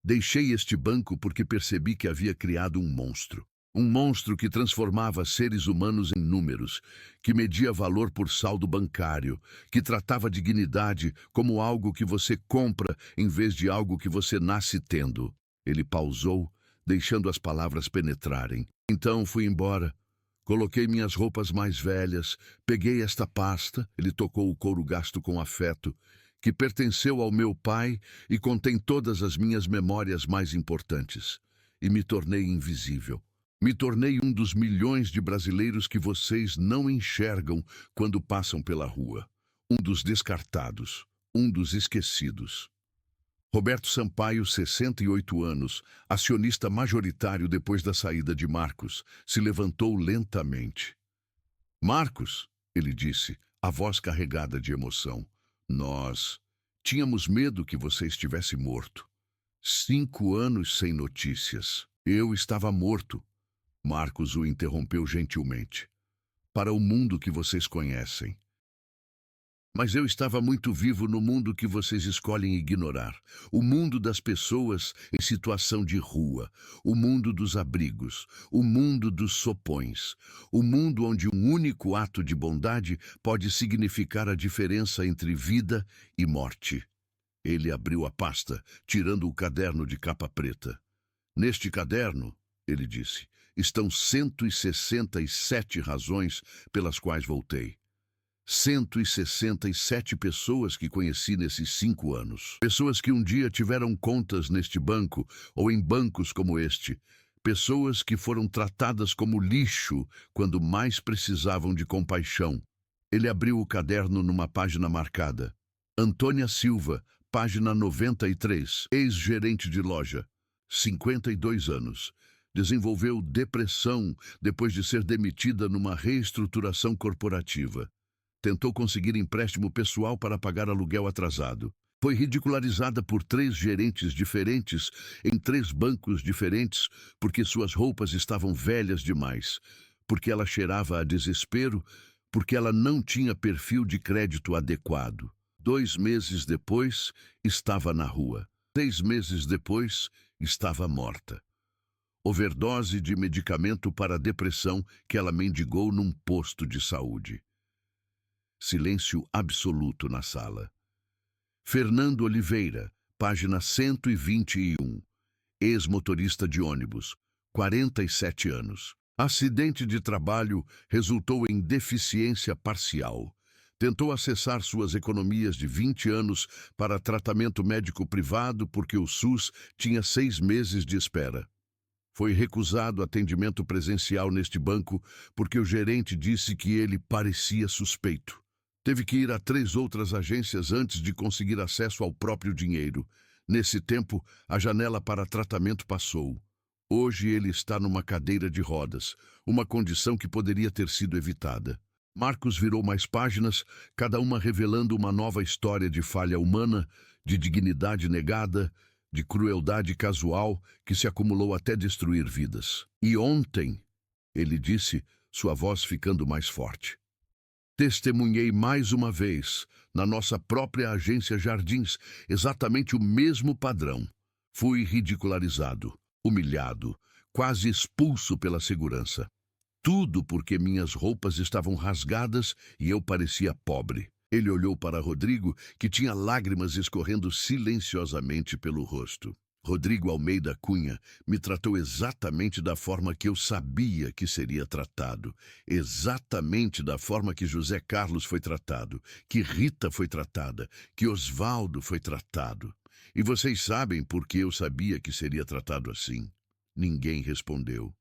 Deixei este banco porque percebi que havia criado um monstro. Um monstro que transformava seres humanos em números, que media valor por saldo bancário, que tratava dignidade como algo que você compra em vez de algo que você nasce tendo. Ele pausou, deixando as palavras penetrarem. Então fui embora. Coloquei minhas roupas mais velhas, peguei esta pasta, ele tocou o couro gasto com afeto, que pertenceu ao meu pai e contém todas as minhas memórias mais importantes, e me tornei invisível. Me tornei um dos milhões de brasileiros que vocês não enxergam quando passam pela rua. Um dos descartados, um dos esquecidos. Roberto Sampaio, 68 anos, acionista majoritário depois da saída de Marcos, se levantou lentamente. Marcos, ele disse, a voz carregada de emoção, nós tínhamos medo que você estivesse morto. 5 anos sem notícias. Eu estava morto. Marcos o interrompeu gentilmente. Para o mundo que vocês conhecem. Mas eu estava muito vivo no mundo que vocês escolhem ignorar. O mundo das pessoas em situação de rua. O mundo dos abrigos. O mundo dos sopões. O mundo onde um único ato de bondade pode significar a diferença entre vida e morte. Ele abriu a pasta, tirando o caderno de capa preta. Neste caderno, ele disse, estão 167 razões pelas quais voltei. 167 pessoas que conheci nesses 5 anos. Pessoas que um dia tiveram contas neste banco ou em bancos como este. Pessoas que foram tratadas como lixo quando mais precisavam de compaixão. Ele abriu o caderno numa página marcada. Antônia Silva, página 93, ex-gerente de loja, 52 anos. Desenvolveu depressão depois de ser demitida numa reestruturação corporativa. Tentou conseguir empréstimo pessoal para pagar aluguel atrasado. Foi ridicularizada por 3 gerentes diferentes em 3 bancos diferentes porque suas roupas estavam velhas demais, porque ela cheirava a desespero, porque ela não tinha perfil de crédito adequado. 2 meses depois, estava na rua. 3 meses depois, estava morta. Overdose de medicamento para a depressão que ela mendigou num posto de saúde. Silêncio absoluto na sala. Fernando Oliveira, página 121, ex-motorista de ônibus, 47 anos. Acidente de trabalho resultou em deficiência parcial. Tentou acessar suas economias de 20 anos para tratamento médico privado porque o SUS tinha 6 meses de espera. Foi recusado atendimento presencial neste banco porque o gerente disse que ele parecia suspeito. Teve que ir a 3 outras agências antes de conseguir acesso ao próprio dinheiro. Nesse tempo, a janela para tratamento passou. Hoje ele está numa cadeira de rodas, uma condição que poderia ter sido evitada. Marcos virou mais páginas, cada uma revelando uma nova história de falha humana, de dignidade negada, de crueldade casual que se acumulou até destruir vidas. E ontem, ele disse, sua voz ficando mais forte. Testemunhei mais uma vez, na nossa própria agência Jardins, exatamente o mesmo padrão. Fui ridicularizado, humilhado, quase expulso pela segurança. Tudo porque minhas roupas estavam rasgadas e eu parecia pobre. Ele olhou para Rodrigo, que tinha lágrimas escorrendo silenciosamente pelo rosto. Rodrigo Almeida Cunha me tratou exatamente da forma que eu sabia que seria tratado, exatamente da forma que José Carlos foi tratado, que Rita foi tratada, que Osvaldo foi tratado. E vocês sabem por que eu sabia que seria tratado assim? Ninguém respondeu.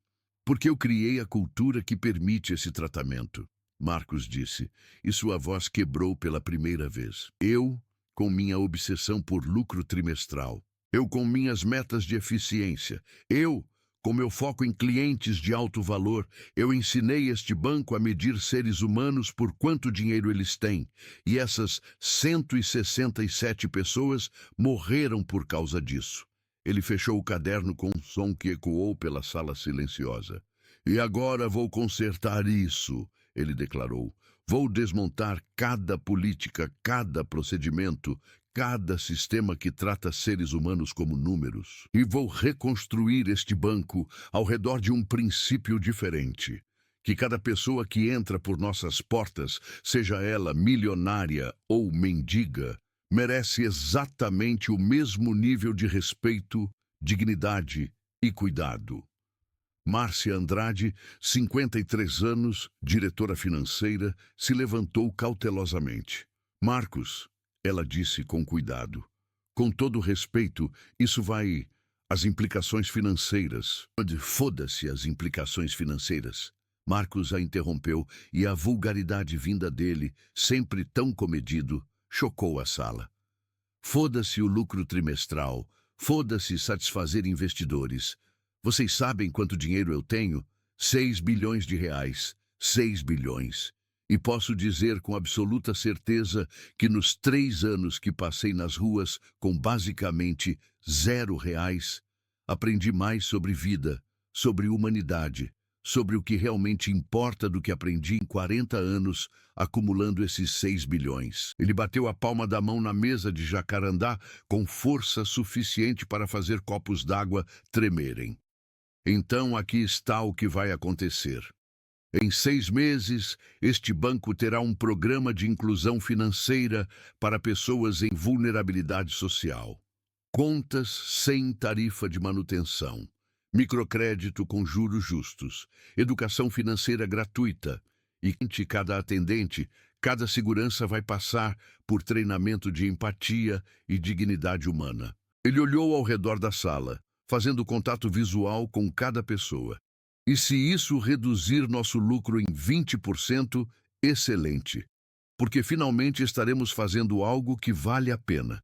Porque eu criei a cultura que permite esse tratamento, Marcos disse, e sua voz quebrou pela primeira vez. Eu, com minha obsessão por lucro trimestral. Eu com minhas metas de eficiência. Eu, com meu foco em clientes de alto valor. Eu ensinei este banco a medir seres humanos por quanto dinheiro eles têm. E essas 167 pessoas morreram por causa disso. Ele fechou o caderno com um som que ecoou pela sala silenciosa. E agora vou consertar isso, ele declarou. Vou desmontar cada política, cada procedimento, cada sistema que trata seres humanos como números. E vou reconstruir este banco ao redor de um princípio diferente. Que cada pessoa que entra por nossas portas, seja ela milionária ou mendiga, merece exatamente o mesmo nível de respeito, dignidade e cuidado. Márcia Andrade, 53 anos, diretora financeira, se levantou cautelosamente. Marcos, ela disse com cuidado. Com todo respeito, isso vai... As implicações financeiras. Foda-se as implicações financeiras. Marcos a interrompeu e a vulgaridade vinda dele, sempre tão comedido, chocou a sala. Foda-se o lucro trimestral. Foda-se satisfazer investidores. Vocês sabem quanto dinheiro eu tenho? 6 bilhões de reais. 6 bilhões. E posso dizer com absoluta certeza que nos 3 anos que passei nas ruas com basicamente R$0, aprendi mais sobre vida, sobre humanidade, sobre o que realmente importa do que aprendi em 40 anos, acumulando esses 6 bilhões. Ele bateu a palma da mão na mesa de jacarandá com força suficiente para fazer copos d'água tremerem. Então aqui está o que vai acontecer. Em 6 meses, este banco terá um programa de inclusão financeira para pessoas em vulnerabilidade social. Contas sem tarifa de manutenção. Microcrédito com juros justos. Educação financeira gratuita. E cada atendente, cada segurança vai passar por treinamento de empatia e dignidade humana. Ele olhou ao redor da sala. fazendo contato visual com cada pessoa. E se isso reduzir nosso lucro em 20%, excelente. Porque finalmente estaremos fazendo algo que vale a pena.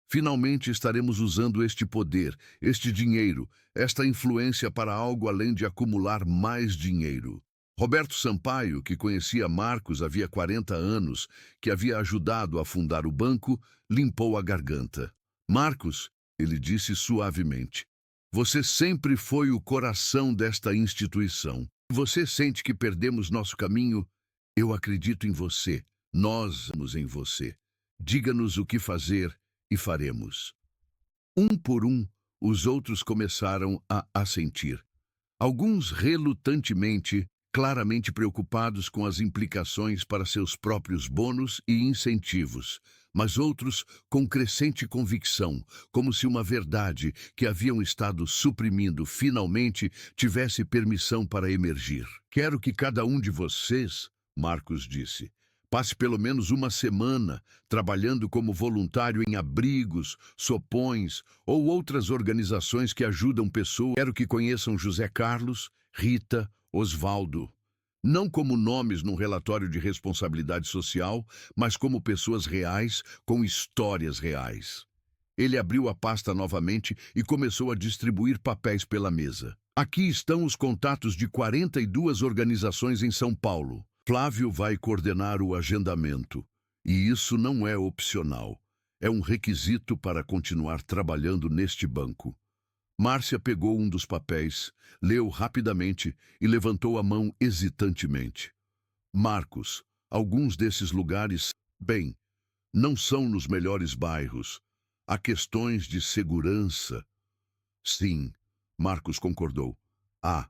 Finalmente estaremos usando este poder, este dinheiro, esta influência para algo além de acumular mais dinheiro. Roberto Sampaio, que conhecia Marcos havia 40 anos, que havia ajudado a fundar o banco, limpou a garganta. Marcos, ele disse suavemente, você sempre foi o coração desta instituição. Você sente que perdemos nosso caminho? Eu acredito em você. Nós vamos em você. Diga-nos o que fazer e faremos. Um por um, os outros começaram a assentir. Alguns relutantemente, claramente preocupados com as implicações para seus próprios bônus e incentivos, mas outros com crescente convicção, como se uma verdade que haviam estado suprimindo finalmente tivesse permissão para emergir. Quero que cada um de vocês, Marcos disse, passe pelo menos uma semana trabalhando como voluntário em abrigos, sopões ou outras organizações que ajudam pessoas. Quero que conheçam José Carlos, Rita, Osvaldo. Não como nomes num relatório de responsabilidade social, mas como pessoas reais, com histórias reais. Ele abriu a pasta novamente e começou a distribuir papéis pela mesa. Aqui estão os contatos de 42 organizações em São Paulo. Flávio vai coordenar o agendamento. E isso não é opcional. É um requisito para continuar trabalhando neste banco. Márcia pegou um dos papéis, leu rapidamente e levantou a mão hesitantemente. Marcos, alguns desses lugares, bem, não são nos melhores bairros. Há questões de segurança. Sim, Marcos concordou. Há.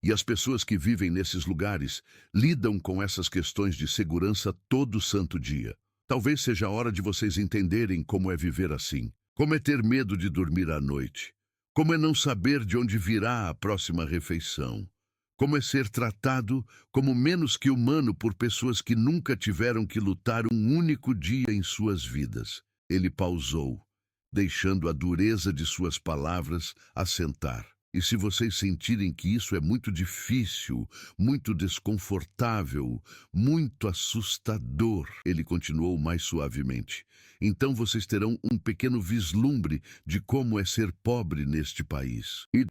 E as pessoas que vivem nesses lugares lidam com essas questões de segurança todo santo dia. Talvez seja a hora de vocês entenderem como é viver assim. Como é ter medo de dormir à noite. Como é não saber de onde virá a próxima refeição. Como é ser tratado como menos que humano por pessoas que nunca tiveram que lutar um único dia em suas vidas. Ele pausou, deixando a dureza de suas palavras assentar. E se vocês sentirem que isso é muito difícil, muito desconfortável, muito assustador, ele continuou mais suavemente, então vocês terão um pequeno vislumbre de como é ser pobre neste país. E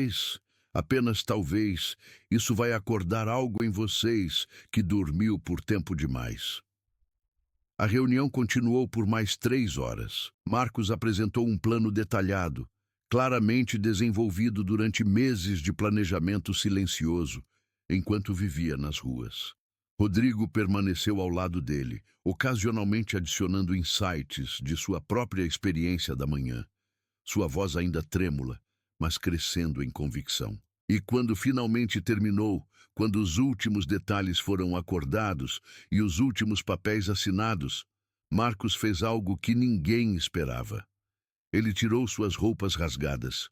apenas talvez, isso vai acordar algo em vocês que dormiu por tempo demais. A reunião continuou por mais 3 horas. Marcos apresentou um plano detalhado, claramente desenvolvido durante meses de planejamento silencioso, enquanto vivia nas ruas. Rodrigo permaneceu ao lado dele, ocasionalmente adicionando insights de sua própria experiência da manhã. Sua voz ainda trêmula, mas crescendo em convicção. E quando finalmente terminou, quando os últimos detalhes foram acordados e os últimos papéis assinados, Marcos fez algo que ninguém esperava. Ele tirou suas roupas rasgadas.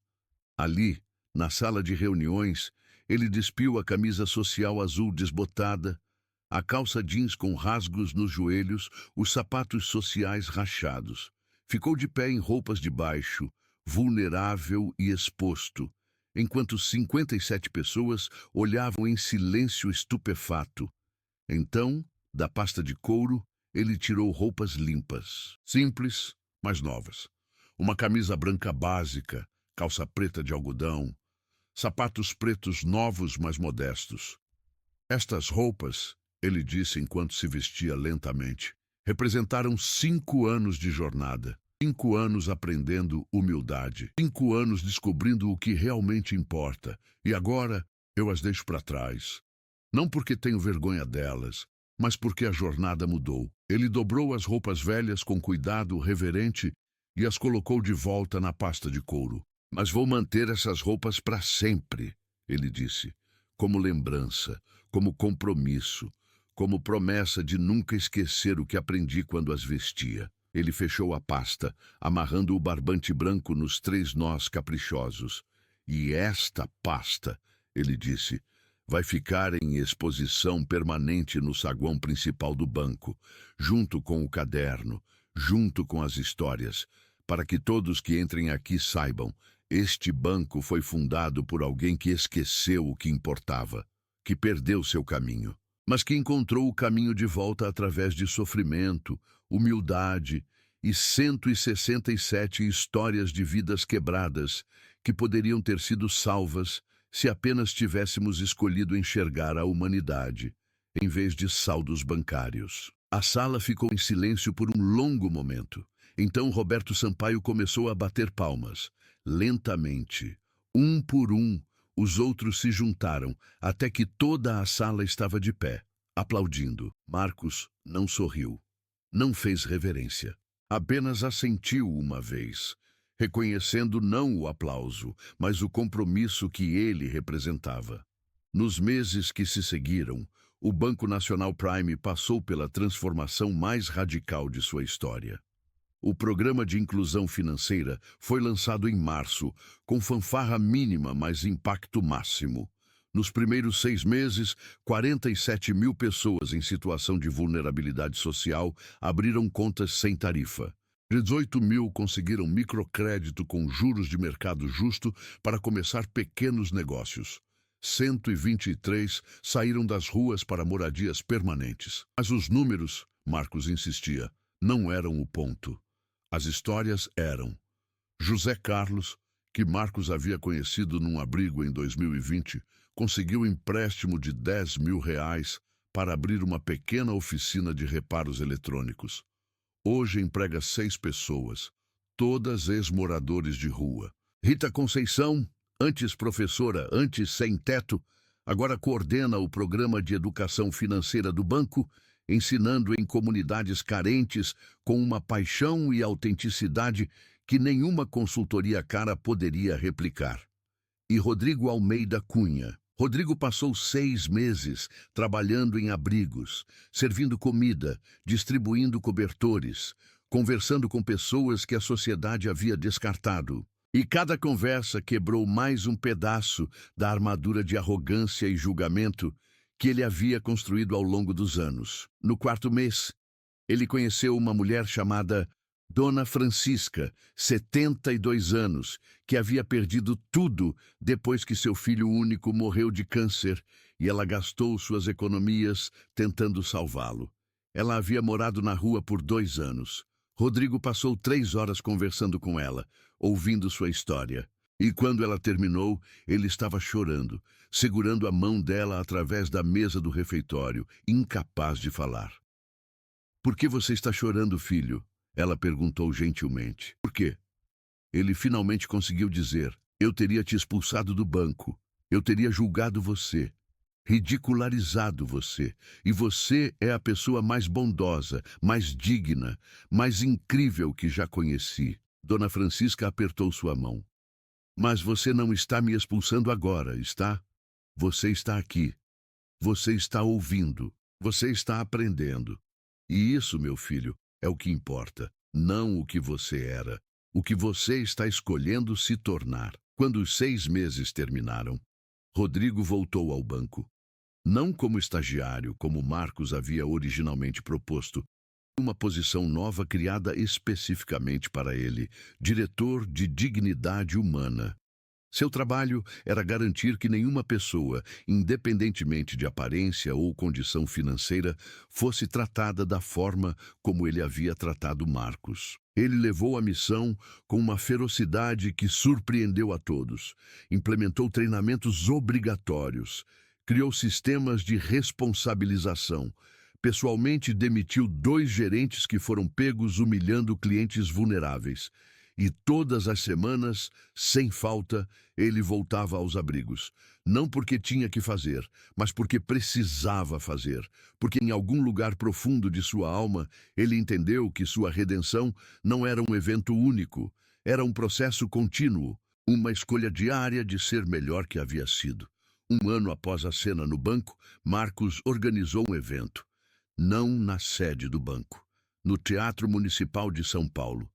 Ali, na sala de reuniões, ele despiu a camisa social azul desbotada, a calça jeans com rasgos nos joelhos, os sapatos sociais rachados. Ficou de pé em roupas de baixo, vulnerável e exposto, enquanto 57 pessoas olhavam em silêncio estupefato. Então, da pasta de couro, ele tirou roupas limpas, simples, mas novas. Uma camisa branca básica, calça preta de algodão, sapatos pretos novos, mas modestos. Estas roupas, ele disse enquanto se vestia lentamente, representaram 5 anos de jornada. 5 anos aprendendo humildade. 5 anos descobrindo o que realmente importa. E agora eu as deixo para trás. Não porque tenho vergonha delas, mas porque a jornada mudou. Ele dobrou as roupas velhas com cuidado reverente e as colocou de volta na pasta de couro. Mas vou manter essas roupas para sempre, ele disse, como lembrança, como compromisso, como promessa de nunca esquecer o que aprendi quando as vestia. Ele fechou a pasta, amarrando o barbante branco nos 3 nós caprichosos. E esta pasta, ele disse, vai ficar em exposição permanente no saguão principal do banco, junto com o caderno, junto com as histórias, para que todos que entrem aqui saibam, Este banco foi fundado por alguém que esqueceu o que importava, que perdeu seu caminho, mas que encontrou o caminho de volta através de sofrimento, humildade e 167 histórias de vidas quebradas que poderiam ter sido salvas se apenas tivéssemos escolhido enxergar a humanidade, em vez de saldos bancários. A sala ficou em silêncio por um longo momento. Então Roberto Sampaio começou a bater palmas. Lentamente, um por um, os outros se juntaram, até que toda a sala estava de pé, aplaudindo. Marcos não sorriu, não fez reverência. Apenas assentiu uma vez, reconhecendo não o aplauso, mas o compromisso que ele representava. Nos meses que se seguiram, o Banco Nacional Prime passou pela transformação mais radical de sua história. O Programa de Inclusão Financeira foi lançado em março, com fanfarra mínima, mas impacto máximo. Nos primeiros 6 meses, 47 mil pessoas em situação de vulnerabilidade social abriram contas sem tarifa. 18 mil conseguiram microcrédito com juros de mercado justo para começar pequenos negócios. 123 saíram das ruas para moradias permanentes. Mas os números, Marcos insistia, não eram o ponto. As histórias eram. José Carlos, que Marcos havia conhecido num abrigo em 2020, conseguiu empréstimo de R$ 10.000 para abrir uma pequena oficina de reparos eletrônicos. Hoje emprega 6 pessoas, todas ex-moradores de rua. Rita Conceição, antes professora, antes sem teto, agora coordena o programa de educação financeira do banco, ensinando em comunidades carentes com uma paixão e autenticidade que nenhuma consultoria cara poderia replicar. E Rodrigo Almeida Cunha. Rodrigo passou 6 meses trabalhando em abrigos, servindo comida, distribuindo cobertores, conversando com pessoas que a sociedade havia descartado. E cada conversa quebrou mais um pedaço da armadura de arrogância e julgamento que ele havia construído ao longo dos anos. No 4º mês, ele conheceu uma mulher chamada Dona Francisca, 72 anos, que havia perdido tudo depois que seu filho único morreu de câncer e ela gastou suas economias tentando salvá-lo. Ela havia morado na rua por 2 anos. Rodrigo passou 3 horas conversando com ela, ouvindo sua história. E quando ela terminou, ele estava chorando, segurando a mão dela através da mesa do refeitório, incapaz de falar. "Por que você está chorando, filho?" Ela perguntou gentilmente. "Por quê?" Ele finalmente conseguiu dizer: "Eu teria te expulsado do banco. Eu teria julgado você, ridicularizado você. E você é a pessoa mais bondosa, mais digna, mais incrível que já conheci." Dona Francisca apertou sua mão. "Mas você não está me expulsando agora, está? Você está aqui. Você está ouvindo. Você está aprendendo. E isso, meu filho, é o que importa, não o que você era, o que você está escolhendo se tornar." Quando os 6 meses terminaram, Rodrigo voltou ao banco. Não como estagiário, como Marcos havia originalmente proposto, uma posição nova criada especificamente para ele, diretor de dignidade humana. Seu trabalho era garantir que nenhuma pessoa, independentemente de aparência ou condição financeira, fosse tratada da forma como ele havia tratado Marcos. Ele levou a missão com uma ferocidade que surpreendeu a todos. Implementou treinamentos obrigatórios, criou sistemas de responsabilização. Pessoalmente demitiu 2 gerentes que foram pegos humilhando clientes vulneráveis. E todas as semanas, sem falta, ele voltava aos abrigos. Não porque tinha que fazer, mas porque precisava fazer. Porque em algum lugar profundo de sua alma, ele entendeu que sua redenção não era um evento único. Era um processo contínuo, uma escolha diária de ser melhor que havia sido. 1 ano após a cena no banco, Marcos organizou um evento. Não na sede do banco, no Teatro Municipal de São Paulo.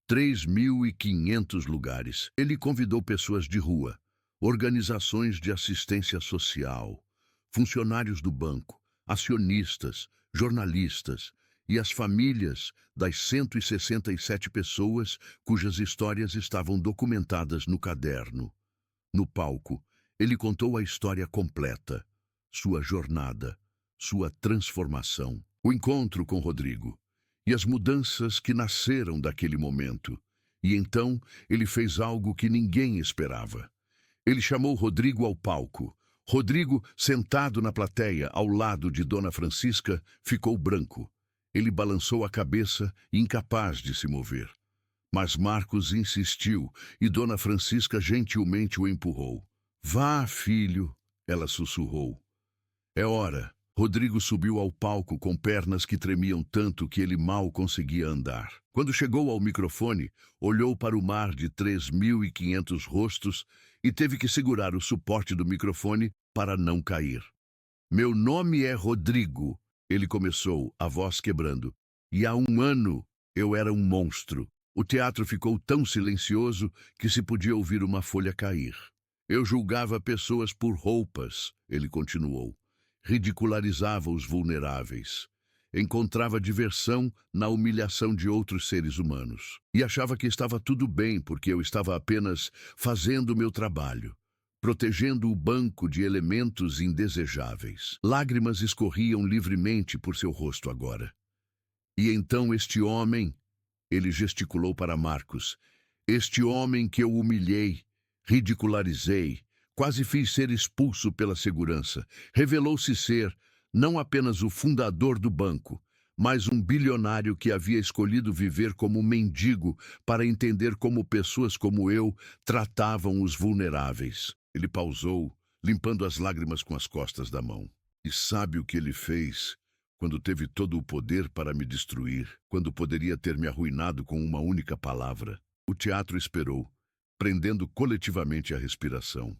3.500 lugares. Ele convidou pessoas de rua, organizações de assistência social, funcionários do banco, acionistas, jornalistas e as famílias das 167 pessoas cujas histórias estavam documentadas no caderno. No palco, ele contou a história completa, sua jornada, sua transformação, o encontro com Rodrigo e as mudanças que nasceram daquele momento. E então ele fez algo que ninguém esperava. Ele chamou Rodrigo ao palco. Rodrigo, sentado na plateia ao lado de Dona Francisca, ficou branco. Ele balançou a cabeça, incapaz de se mover. Mas Marcos insistiu e Dona Francisca gentilmente o empurrou. "Vá, filho", ela sussurrou. "É hora." Rodrigo subiu ao palco com pernas que tremiam tanto que ele mal conseguia andar. Quando chegou ao microfone, olhou para o mar de 3.500 rostos e teve que segurar o suporte do microfone para não cair. "Meu nome é Rodrigo", ele começou, a voz quebrando. "E há um ano eu era um monstro." O teatro ficou tão silencioso que se podia ouvir uma folha cair. "Eu julgava pessoas por roupas", ele continuou. "Ridicularizava os vulneráveis. Encontrava diversão na humilhação de outros seres humanos. E achava que estava tudo bem porque eu estava apenas fazendo o meu trabalho, protegendo o banco de elementos indesejáveis." Lágrimas escorriam livremente por seu rosto agora. "E então este homem", ele gesticulou para Marcos, "este homem que eu humilhei, ridicularizei, quase fiz ser expulso pela segurança, revelou-se ser não apenas o fundador do banco, mas um bilionário que havia escolhido viver como mendigo para entender como pessoas como eu tratavam os vulneráveis." Ele pausou, limpando as lágrimas com as costas da mão. "E sabe o que ele fez quando teve todo o poder para me destruir, quando poderia ter me arruinado com uma única palavra?" O teatro esperou, prendendo coletivamente a respiração.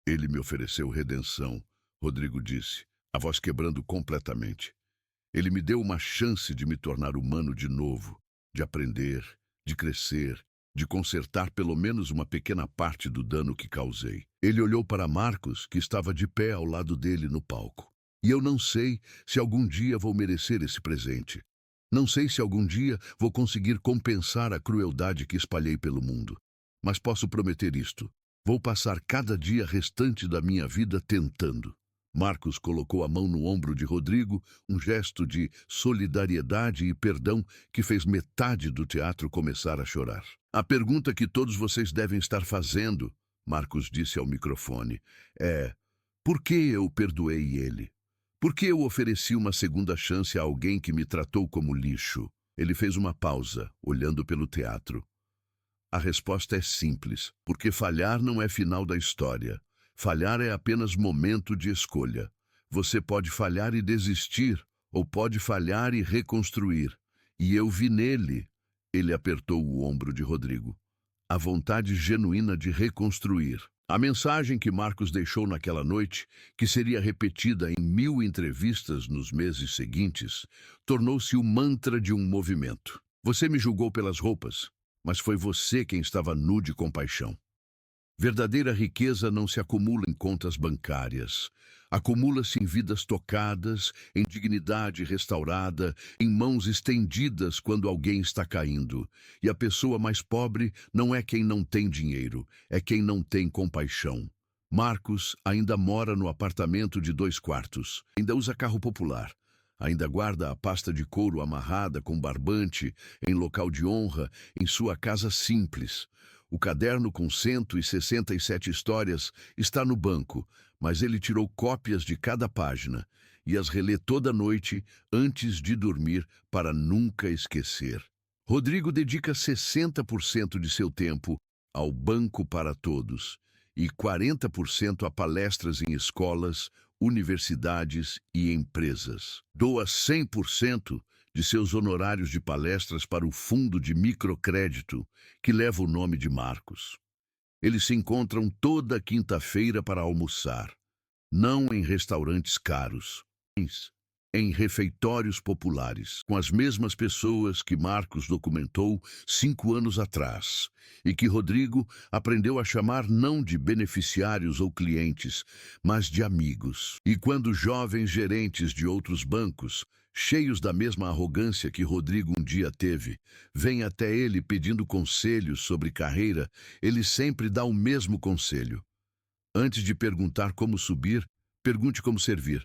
"Ele me ofereceu redenção", Rodrigo disse, a voz quebrando completamente. "Ele me deu uma chance de me tornar humano de novo, de aprender, de crescer, de consertar pelo menos uma pequena parte do dano que causei." Ele olhou para Marcos, que estava de pé ao lado dele no palco. "E eu não sei se algum dia vou merecer esse presente. Não sei se algum dia vou conseguir compensar a crueldade que espalhei pelo mundo. Mas posso prometer isto: vou passar cada dia restante da minha vida tentando." Marcos colocou a mão no ombro de Rodrigo, um gesto de solidariedade e perdão que fez metade do teatro começar a chorar. "A pergunta que todos vocês devem estar fazendo", Marcos disse ao microfone, "é: por que eu perdoei ele? Por que eu ofereci uma segunda chance a alguém que me tratou como lixo?" Ele fez uma pausa, olhando pelo teatro. "A resposta é simples, porque falhar não é final da história. Falhar é apenas momento de escolha. Você pode falhar e desistir, ou pode falhar e reconstruir. E eu vi nele", ele apertou o ombro de Rodrigo, "a vontade genuína de reconstruir." A mensagem que Marcos deixou naquela noite, que seria repetida em 1000 entrevistas nos meses seguintes, tornou-se o mantra de um movimento. "Você me julgou pelas roupas, mas foi você quem estava nu de compaixão." Verdadeira riqueza não se acumula em contas bancárias. Acumula-se em vidas tocadas, em dignidade restaurada, em mãos estendidas quando alguém está caindo. E a pessoa mais pobre não é quem não tem dinheiro, é quem não tem compaixão. Marcos ainda mora no apartamento de 2 quartos, ainda usa carro popular, ainda guarda a pasta de couro amarrada com barbante em local de honra em sua casa simples. O caderno com 167 histórias está no banco, mas ele tirou cópias de cada página e as relê toda noite antes de dormir para nunca esquecer. Rodrigo dedica 60% de seu tempo ao Banco para Todos e 40% a palestras em escolas, universidades e empresas. Doa 100% de seus honorários de palestras para o fundo de microcrédito, que leva o nome de Marcos. Eles se encontram toda quinta-feira para almoçar, não em restaurantes caros, mas em refeitórios populares, com as mesmas pessoas que Marcos documentou 5 anos atrás, e que Rodrigo aprendeu a chamar não de beneficiários ou clientes, mas de amigos. E quando jovens gerentes de outros bancos cheios da mesma arrogância que Rodrigo um dia teve. Vem até ele pedindo conselhos sobre carreira, ele sempre dá o mesmo conselho. Antes de perguntar como subir, pergunte como servir.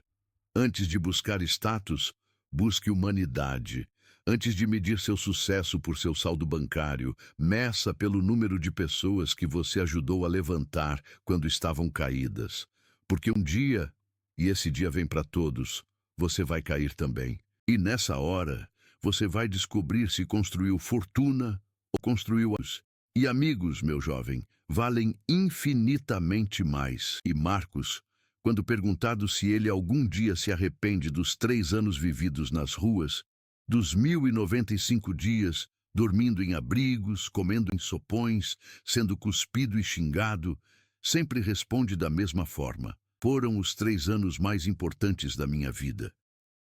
Antes de buscar status, busque humanidade. Antes de medir seu sucesso por seu saldo bancário, meça pelo número de pessoas que você ajudou a levantar quando estavam caídas. Porque um dia, e esse dia vem para todos, você vai cair também. E nessa hora, você vai descobrir se construiu fortuna ou construiu amigos. E amigos, meu jovem, valem infinitamente mais. E Marcos, quando perguntado se ele algum dia se arrepende dos 3 anos vividos nas ruas, dos 1095 dias, dormindo em abrigos, comendo em sopões, sendo cuspido e xingado, sempre responde da mesma forma. Foram os 3 anos mais importantes da minha vida.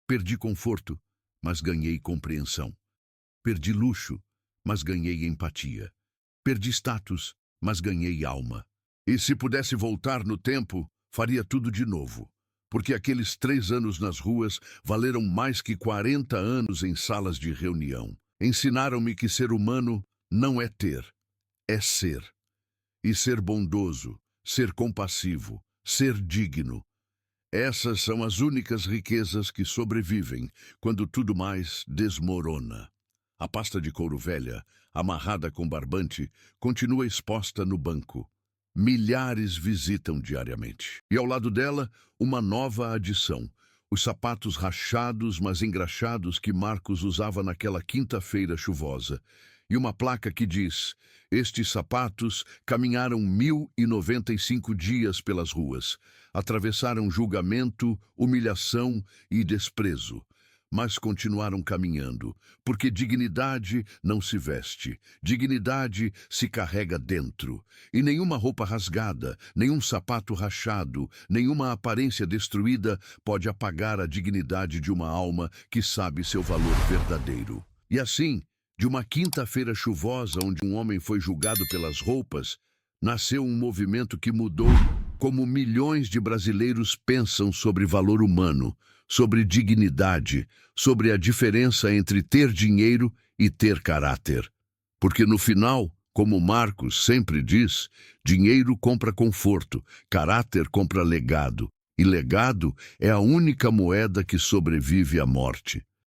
Perdi conforto, mas ganhei compreensão. Perdi luxo, mas ganhei empatia. Perdi status, mas ganhei alma. E se pudesse voltar no tempo, faria tudo de novo. Porque aqueles 3 anos nas ruas valeram mais que 40 anos em salas de reunião. Ensinaram-me que ser humano não é ter, é ser. E ser bondoso, ser compassivo, ser digno. Essas são as únicas riquezas que sobrevivem quando tudo mais desmorona. A pasta de couro velha, amarrada com barbante, continua exposta no banco. Milhares visitam diariamente. E ao lado dela, uma nova adição. Os sapatos rachados, mas engraxados que Marcos usava naquela quinta-feira chuvosa. E uma placa que diz: estes sapatos caminharam 1095 dias pelas ruas. Atravessaram julgamento, humilhação e desprezo. Mas continuaram caminhando, porque dignidade não se veste, dignidade se carrega dentro. E nenhuma roupa rasgada, nenhum sapato rachado, nenhuma aparência destruída pode apagar a dignidade de uma alma que sabe seu valor verdadeiro. E assim, de uma quinta-feira chuvosa onde um homem foi julgado pelas roupas, nasceu um movimento que mudou como milhões de brasileiros pensam sobre valor humano, sobre dignidade, sobre a diferença entre ter dinheiro e ter caráter. Porque no final, como Marcos sempre diz, dinheiro compra conforto, caráter compra legado, e legado é a única moeda que sobrevive à morte.